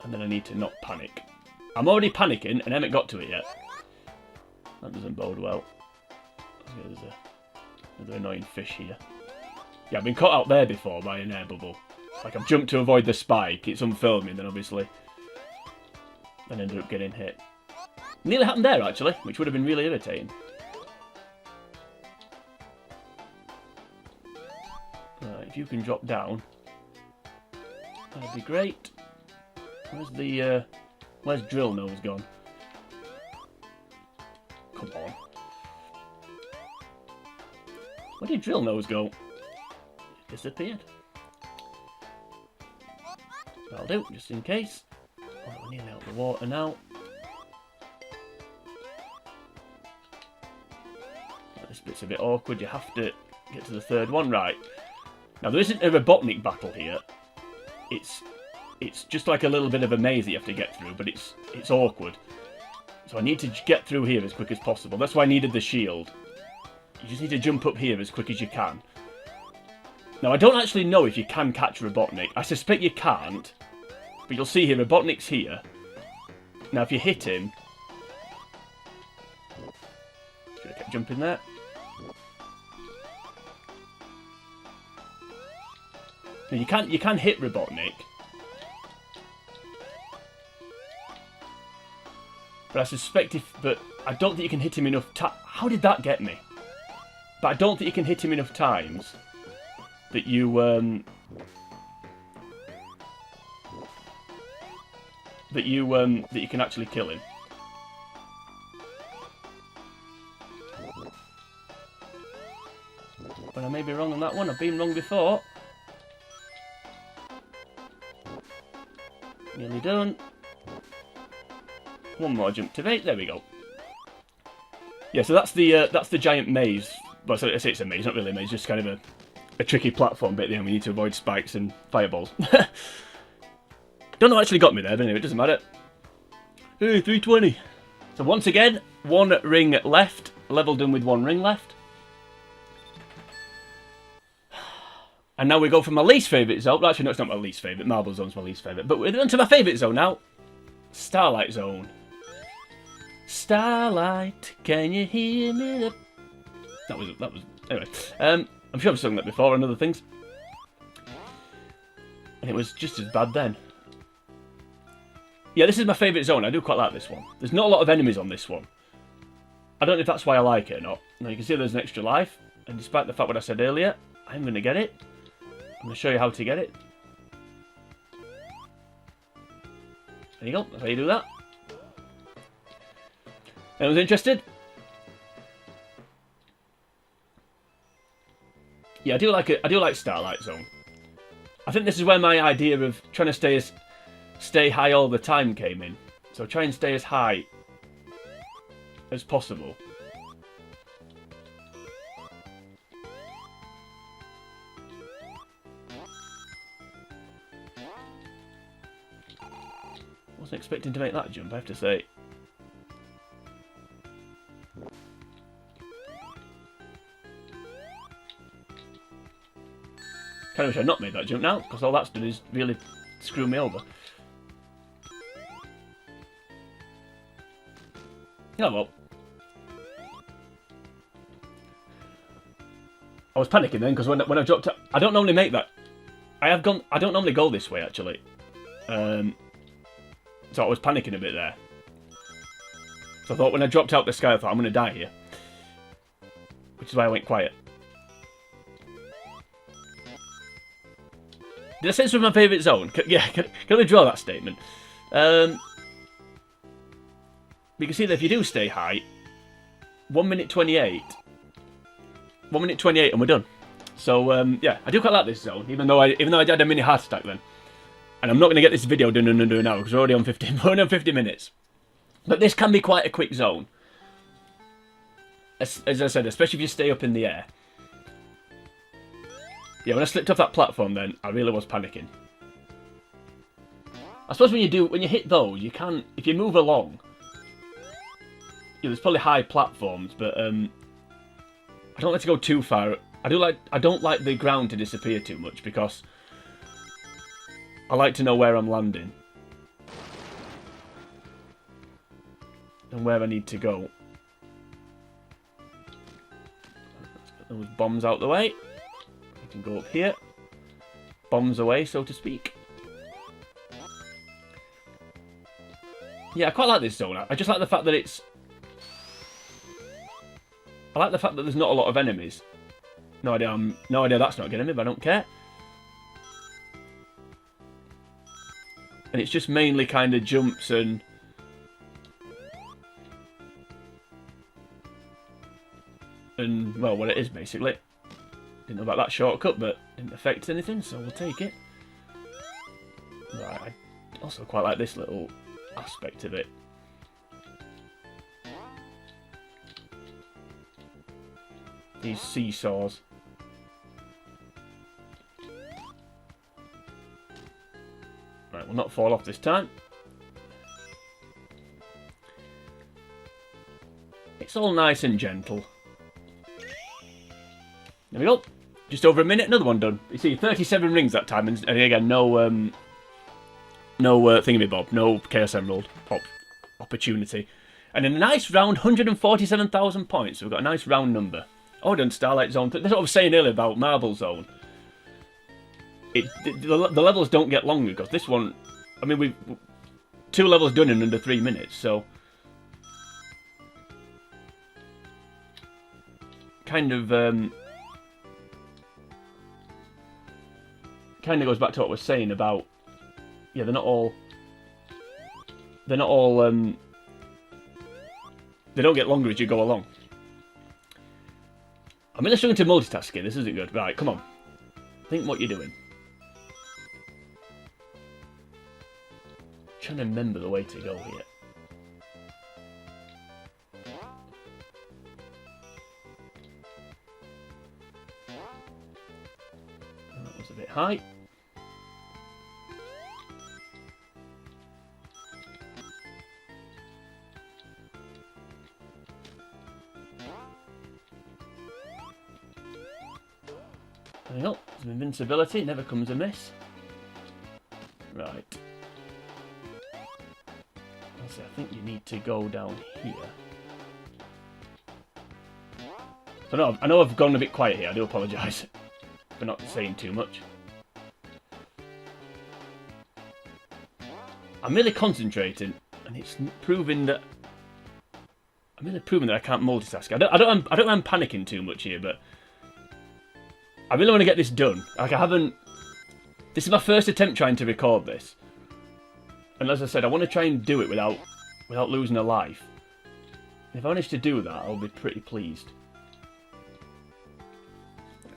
And then I need to not panic. I'm already panicking and I haven't got to it yet. That doesn't bode well. There's another annoying fish here. Yeah, I've been caught out there before by an air bubble. Like, I've jumped to avoid the spike, it's unfilming, then obviously then ended up getting hit. Nearly happened there, actually, which would have been really irritating. Right, if you can drop down, that'd be great. Where's Drill Nose gone? Come on. Where did Drill Nose go? Disappeared. That'll do, just in case. Oh, we're nearly out of the water now. This bit's a bit awkward, you have to get to the third one. Right. Now, there isn't a Robotnik battle here. It's just like a little bit of a maze that you have to get through, but it's awkward. So I need to get through here as quick as possible. That's why I needed the shield. You just need to jump up here as quick as you can. Now, I don't actually know if you can catch Robotnik. I suspect you can't. But you'll see here, Robotnik's here. Now, if you hit him... Should have kept jumping there. Now, you can hit Robotnik. But I suspect but I don't think you can hit him enough times. How did that get me? But I don't think you can hit him enough times that you that you can actually kill him. But I may be wrong on that one. I've been wrong before. Nearly done. One more jump to bait. There we go. Yeah, so that's the giant maze. Well, I say it's a maze, not really a maze, just kind of a tricky platform bit at the end. We need to avoid spikes and fireballs. Don't know what actually got me there, but anyway, it doesn't matter. Hey, 320. So once again, one ring left. Level done with one ring left. And now we go from my least favourite zone. Actually, no, it's not my least favourite. Marble Zone's my least favourite. But we're on to my favourite zone now. Starlight Zone. Starlight, can you hear me? That was anyway. I'm sure I've sung that before and other things. And it was just as bad then. Yeah, this is my favourite zone. I do quite like this one. There's not a lot of enemies on this one. I don't know if that's why I like it or not. Now you can see there's an extra life. And despite the fact what I said earlier, I'm going to get it. I'm going to show you how to get it. There you go, that's how you do that. Anyone's interested? Yeah, I do like Starlight Zone. I think this is where my idea of trying to stay high all the time came in. So try and stay as high as possible. Wasn't expecting to make that jump, I have to say. Kind of wish I'd not made that jump now, because all that's done is really screw me over. Oh well. I was panicking then, because when I dropped out, I don't normally make that. I don't normally go this way, actually. So I was panicking a bit there. So I thought when I dropped out the sky, I thought I'm going to die here. Which is why I went quiet. Did I say this was my favourite zone? Can I withdraw that statement? You can see that if you do stay high, 1 minute 28. 1 minute 28 and we're done. So, yeah, I do quite like this zone, even though I had a mini heart attack then. And I'm not going to get this video done in under an hour, because we're already on 50 minutes. But this can be quite a quick zone. As I said, especially if you stay up in the air. Yeah, when I slipped off that platform then, I really was panicking. I suppose when you hit those, you can, if you move along, yeah, there's probably high platforms, but I don't like to go too far. I don't like the ground to disappear too much, because I like to know where I'm landing and where I need to go. Let's get those bombs out the way. We can go up here. Bombs away, so to speak. Yeah, I quite like this zone. I just like the fact that it's... I like the fact that there's not a lot of enemies. No idea that's not getting me, but I don't care. And it's just mainly kind of jumps and... well, what it is, basically. Didn't know about that shortcut, but didn't affect anything, so we'll take it. Right, I also quite like this little aspect of it. These seesaws. Right, we'll not fall off this time. It's all nice and gentle. There we go. Just over a minute, another one done. You see, 37 rings that time, and again, no thingamabob, no Chaos Emerald opportunity. And a nice round 147,000 points. So we've got a nice round number. Oh, done Starlight Zone. That's what I was saying earlier about Marble Zone. The levels don't get longer, because this one, I mean, we've 2 levels done in under 3 minutes, so kind of goes back to what I was saying about, yeah, they're not all they don't get longer as you go along. I'm really struggling to multitask here. This isn't good. Right, come on. Think what you're doing. Trying to remember the way to go here. That was a bit high. There we go. Some invincibility never comes amiss. Right. I think you need to go down here. So I know I've gone a bit quiet here. I do apologise for not saying too much. I'm really concentrating, and it's proving that I can't multitask. I don't mind panicking too much here, but I really want to get this done. Like, this is my first attempt trying to record this. And as I said, I want to try and do it without losing a life. And if I manage to do that, I'll be pretty pleased.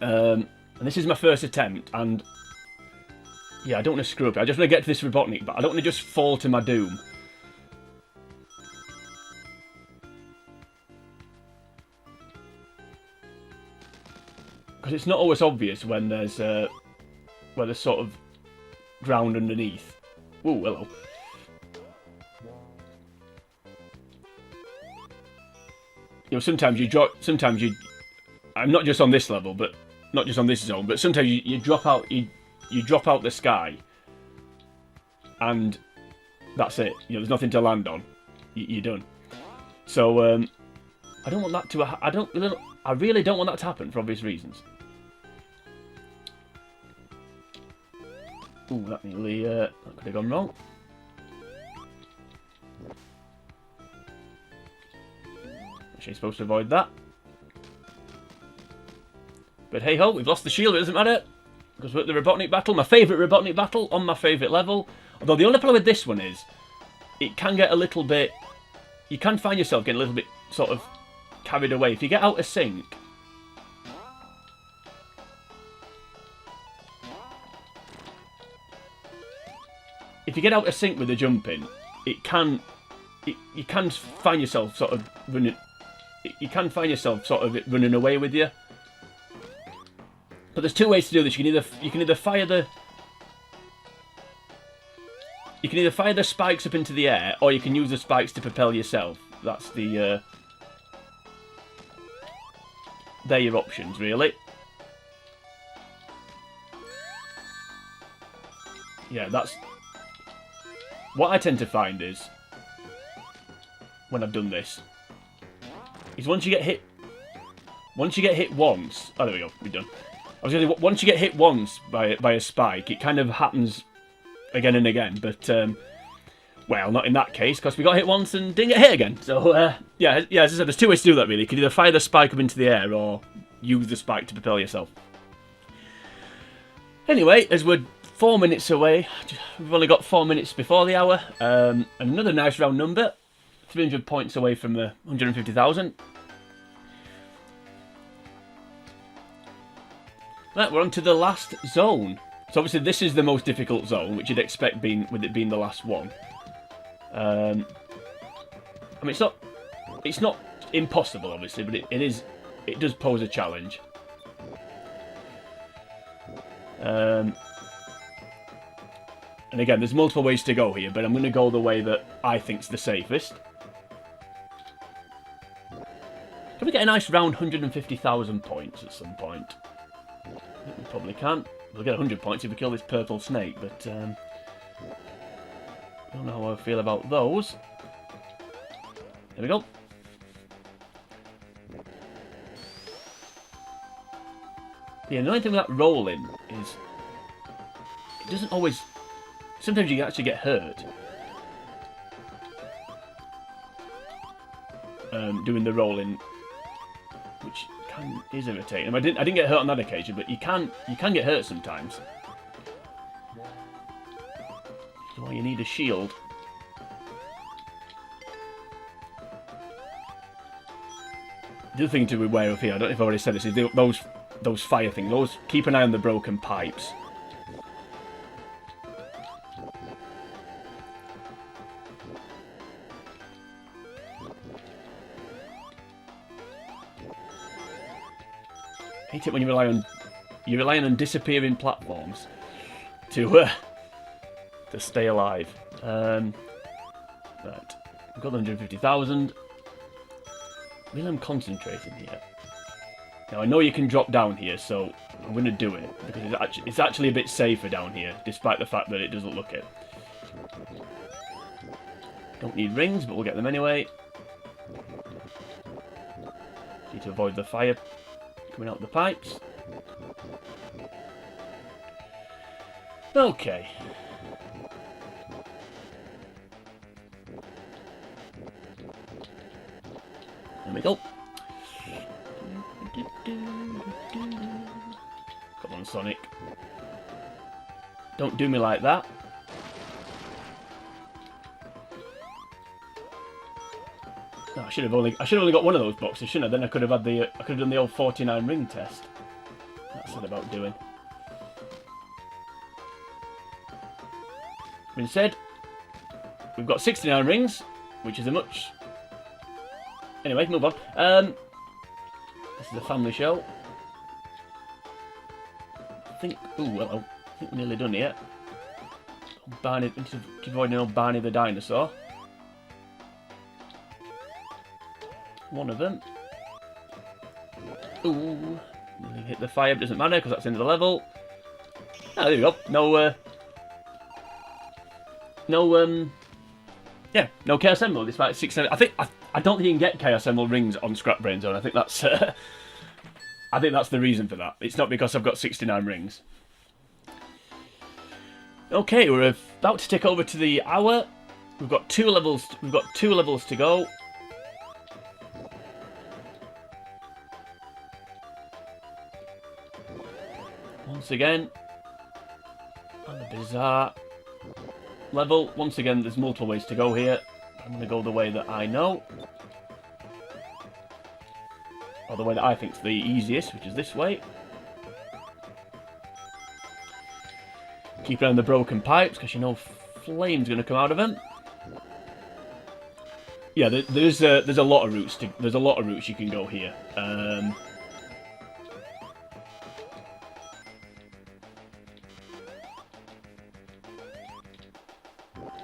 And this is my first attempt, and yeah, I don't want to screw up. I just want to get to this Robotnik, but I don't want to just fall to my doom. Because it's not always obvious when there's sort of ground underneath. Ooh, hello. You know, sometimes I'm not just on this level, but not just on this zone, but sometimes you drop out the sky, and that's it. You know, there's nothing to land on. You're done. So I don't want that to. I really don't want that to happen for obvious reasons. Ooh, that nearly that could have gone wrong. Actually, supposed to avoid that. But hey ho, we've lost the shield. It doesn't matter because we're at the Robotnik battle. My favourite Robotnik battle on my favourite level. Although the only problem with this one is it can get a little bit. You can find yourself getting a little bit sort of carried away. If you get out of sync... If you get out of sync with the jumping, it can... You can find yourself sort of running... You can find yourself sort of running away with you. But there's two ways to do this. You can either fire the... You can either fire the spikes up into the air, or you can use the spikes to propel yourself. That's the... They're your options, really. Yeah, that's... What I tend to find is, when I've done this, is once you get hit once... Oh, there we go, we're done. I was going to say, once you get hit once by a spike, it kind of happens again and again, but, well, not in that case, because we got hit once and didn't get hit again. So, yeah, as I said, there's two ways to do that, really. You can either fire the spike up into the air, or use the spike to propel yourself. Anyway, as we're 4 minutes away, we've only got 4 minutes before the hour, and another nice round number, 300 points away from 150,000. Right, we're on to the last zone. So obviously this is the most difficult zone, which you'd expect with it being the last one. I mean, it's not impossible, obviously, but it does pose a challenge. And again, there's multiple ways to go here, but I'm going to go the way that I think's the safest. Can we get a nice round 150,000 points at some point? I think we probably can. We'll get 100 points if we kill this purple snake, but I don't know how I feel about those. There we go. Yeah, the only thing with that rolling is it doesn't always... Sometimes you actually get hurt doing the rolling, which is irritating. I didn't get hurt on that occasion, but you can get hurt sometimes. So you need a shield. The other thing to be aware of here, I don't know if I already said this, is those fire things. Keep an eye on the broken pipes. I hate it when you're relying on disappearing platforms to stay alive. Right, we've got 150,000. Really, I'm concentrating here. Now I know you can drop down here, so I'm going to do it because it's actually a bit safer down here, despite the fact that it doesn't look it. Don't need rings, but we'll get them anyway. Need to avoid the fire coming out the pipes. Okay. There we go. Come on, Sonic. Don't do me like that. No, I should have only got one of those boxes, shouldn't I? Then I could have done the old 49 ring test. That's what about doing. Instead, we've got 69 rings, which is a much... Anyway, move on. This is a family show. I think... Ooh, well, I think we're nearly done here. Barney, to avoid an old Barney the dinosaur. One of them. Ooh. Nearly hit the fire, but doesn't matter because that's the end of the level. Ah, there we go. No Chaos Emerald. Despite 6, I don't think you can get Chaos Emerald rings on Scrap Brain Zone. I think that's the reason for that. It's not because I've got 69 rings. Okay, we're about to tick over to the hour. We've got 2 levels. We've got 2 levels to go. Once again, on the bizarre level. Once again, there's multiple ways to go here. I'm going to go the way that I know. Or the way that I think's the easiest, which is this way. Keep an eye on the broken pipes, because you know flame's going to come out of them. Yeah, there's a lot of routes you can go here.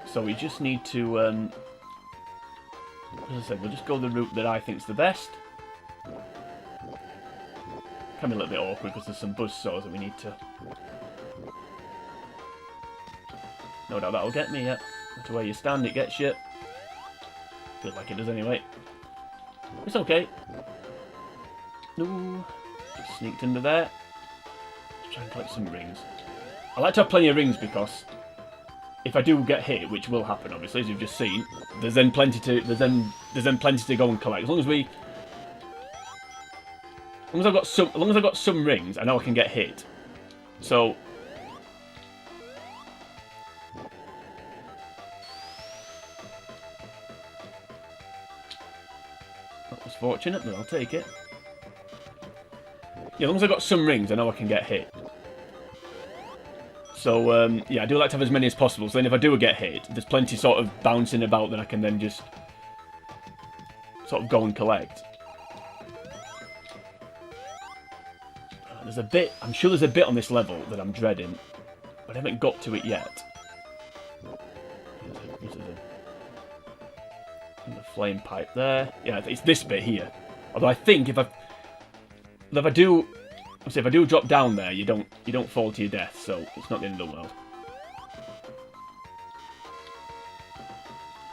So we just need to, as I said, we'll just go the route that I think's the best. Can be a little bit awkward because there's some buzzsaws that we need to. No doubt that'll get me. Yeah, no matter where you stand, it gets you. Feels like it does anyway. It's okay. No, just sneaked under there. Let's try and collect some rings. I like to have plenty of rings because if I do get hit, which will happen obviously, as you've just seen, there's then plenty to plenty to go and collect. As long as I've got some rings, I know I can get hit. So that was fortunate, but I'll take it. Yeah, as long as I've got some rings, I know I can get hit. So, yeah, I do like to have as many as possible, so then if I do get hit, there's plenty sort of bouncing about that I can then just sort of go and collect. There's a bit, I'm sure there's a bit on this level that I'm dreading, but I haven't got to it yet. There's a flame pipe there. Yeah, it's this bit here. Although I think if I do drop down there, you don't fall to your death, so it's not the end of the world.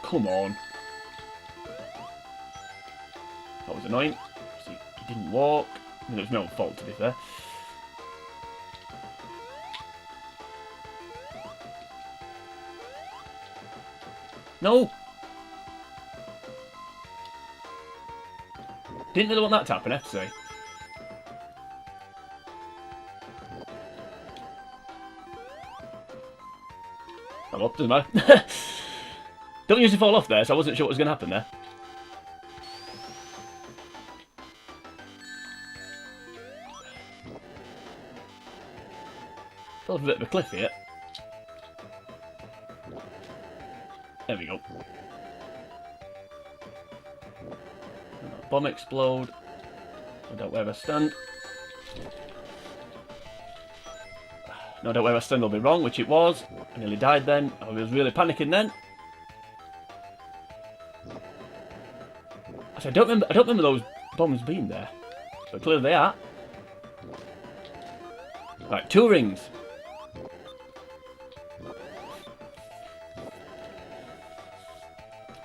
Come on. That was annoying. See, he didn't walk. I mean, there was no fault, to be fair. No! Didn't really want that to happen, I have to say. Oh well, doesn't matter. Don't usually fall off there, so I wasn't sure what was going to happen there. Fell off a bit of a cliff here. There we go. Bomb explode. I doubt where I stand. No doubt where I stand will be wrong, which it was. I nearly died then. I was really panicking then. Actually, I don't remember those bombs being there, but clearly they are. Right, 2 rings.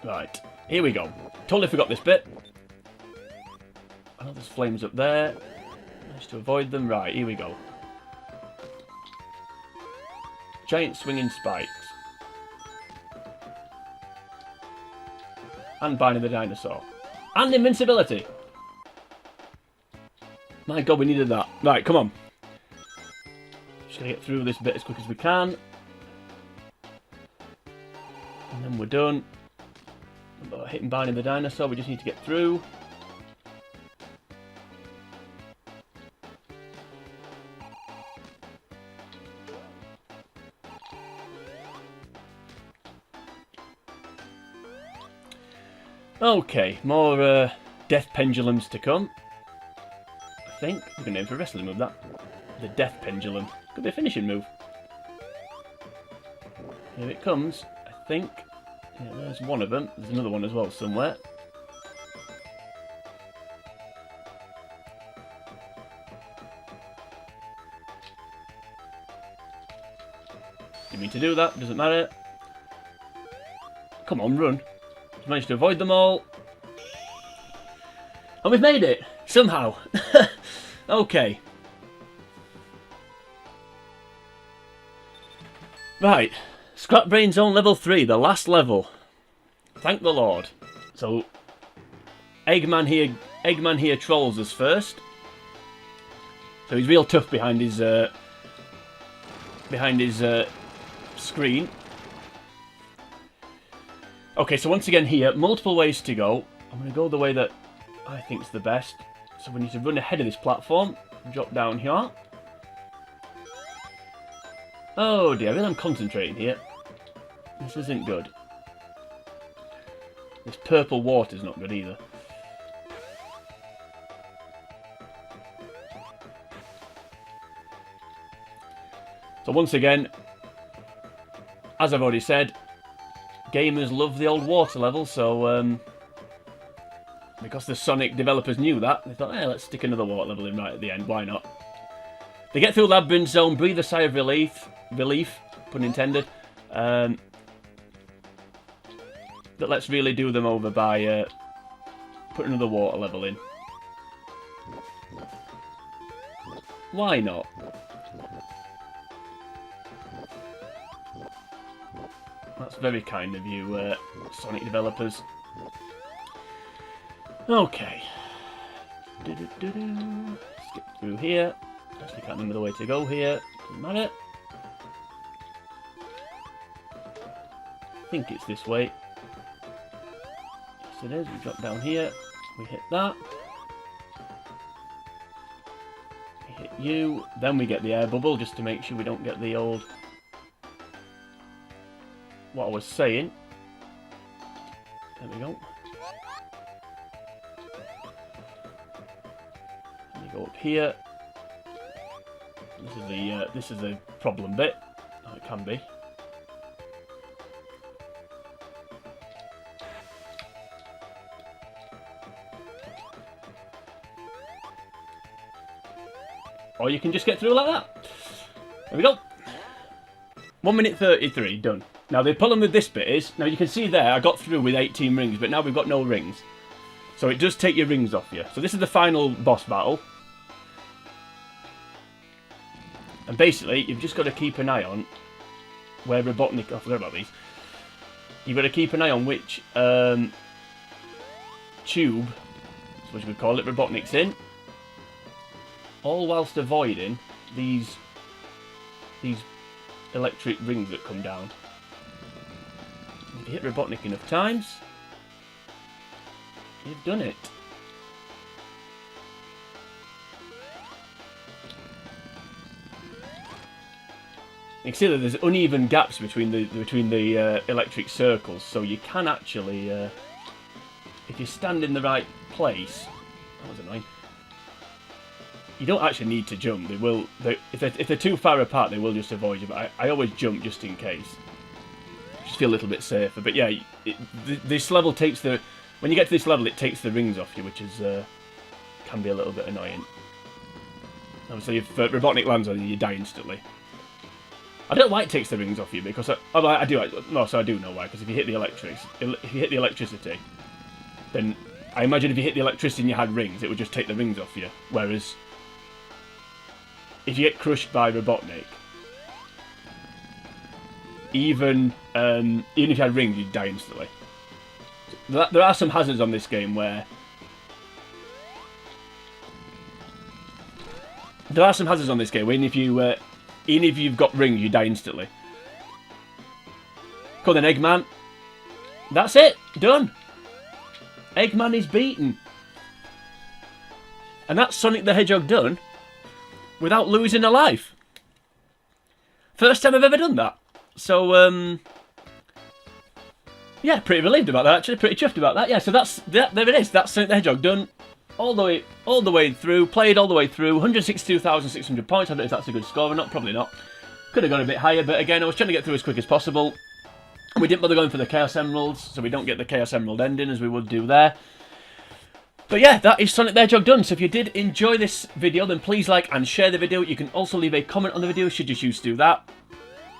Right, here we go. Totally forgot this bit. I know there's flames up there. Managed to avoid them. Right, here we go. Giant swinging spikes. And binding the dinosaur. And invincibility. My god, we needed that. Right, come on. Just gotta get through this bit as quick as we can. And then we're done. About hitting binding the dinosaur, we just need to get through. Okay, more death pendulums to come. I think we can name for a wrestling move that. The death pendulum. Could be a finishing move. Here it comes, I think. Yeah, there's one of them. There's another one as well somewhere. Didn't mean to do that, doesn't matter. Come on, run. We've managed to avoid them all. And we've made it! Somehow. Okay. Right. Scrap Brain Zone level 3, the last level. Thank the Lord. So, Eggman here trolls us first. So he's real tough behind his screen. Okay, so once again here, multiple ways to go. I'm going to go the way that I think's the best. So we need to run ahead of this platform. Drop down here. Oh dear, I really am concentrating here. This isn't good. This purple water's not good either. So once again, as I've already said, gamers love the old water level, so because the Sonic developers knew that, they thought, let's stick another water level in right at the end, why not? They get through Labyrinth Zone, breathe a sigh of relief, pun intended, but let's really do them over by putting another water level in. Why not? That's very kind of you, Sonic developers. Okay. Skip through here. Actually, can't remember the way to go here. Doesn't matter. I think it's this way. Yes, it is. We drop down here. We hit that. We hit you. Then we get the air bubble, just to make sure we don't get the old... what I was saying. There we go. And you go up here. This is the problem bit. Oh, it can be. Or you can just get through like that. There we go. 1 minute 33, done. Now the problem with this bit is, now you can see there I got through with 18 rings, but now we've got no rings. So it does take your rings off you. So this is the final boss battle. And basically, you've just got to keep an eye on where Robotnik... I forgot about these. You've got to keep an eye on which tube, that's what you would call it, Robotnik's in. All whilst avoiding these electric rings that come down. If you hit Robotnik enough times, you've done it. You can see that there's uneven gaps between the electric circles, so you can actually, if you stand in the right place, that was annoying. You don't actually need to jump. They will. If they're too far apart, they will just avoid you. But I always jump just in case. Just feel a little bit safer. But yeah, this level takes the... when you get to this level, it takes the rings off you, which is can be a little bit annoying. Obviously, if Robotnik lands on you, you die instantly. I don't know why it takes the rings off you, because I do. No, so I do know why. Because if you hit the electricity, then I imagine if you hit the electricity and you had rings, it would just take the rings off you. Whereas if you get crushed by Robotnik, even if you had rings, you'd die instantly. There are some hazards on this game where... even if you've got rings, you die instantly. Come on then, Eggman. That's it. Done. Eggman is beaten. And that's Sonic the Hedgehog done without losing a life. First time I've ever done that. So, yeah, pretty relieved about that, actually. Pretty chuffed about that. Yeah, so there it is. That's Sonic the Hedgehog done. All the way through, played all the way through, 162,600 points. I don't know if that's a good score or not, probably not. Could have gone a bit higher, but again, I was trying to get through as quick as possible. We didn't bother going for the Chaos Emeralds, so we don't get the Chaos Emerald ending as we would do there. But yeah, that is Sonic the Hedgehog done. So if you did enjoy this video, then please like and share the video. You can also leave a comment on the video, should you choose to do that.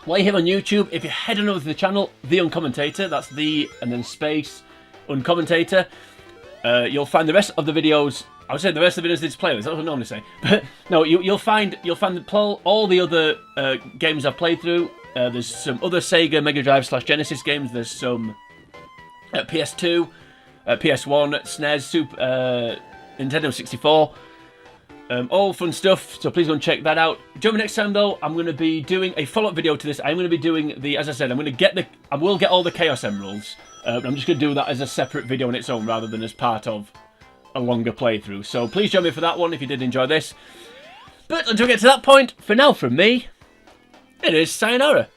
While you're here on YouTube, if you head on over to the channel, The Uncommentator, that's the, and then space, Uncommentator, you'll find the rest of the videos. I would say the rest of the videos in this playlist. That's what I normally say. But no, you'll find all the other games I've played through. There's some other Sega Mega Drive / Genesis games. There's some PS2, PS1, SNES, Super, Nintendo 64. All fun stuff. So please go and check that out. Join me next time though. I'm going to be doing a follow-up video to this. I'm going to be doing the, as I said, I will get all the Chaos Emeralds. I'm just going to do that as a separate video on its own rather than as part of a longer playthrough. So please join me for that one if you did enjoy this. But until we get to that point, for now from me, it is sayonara.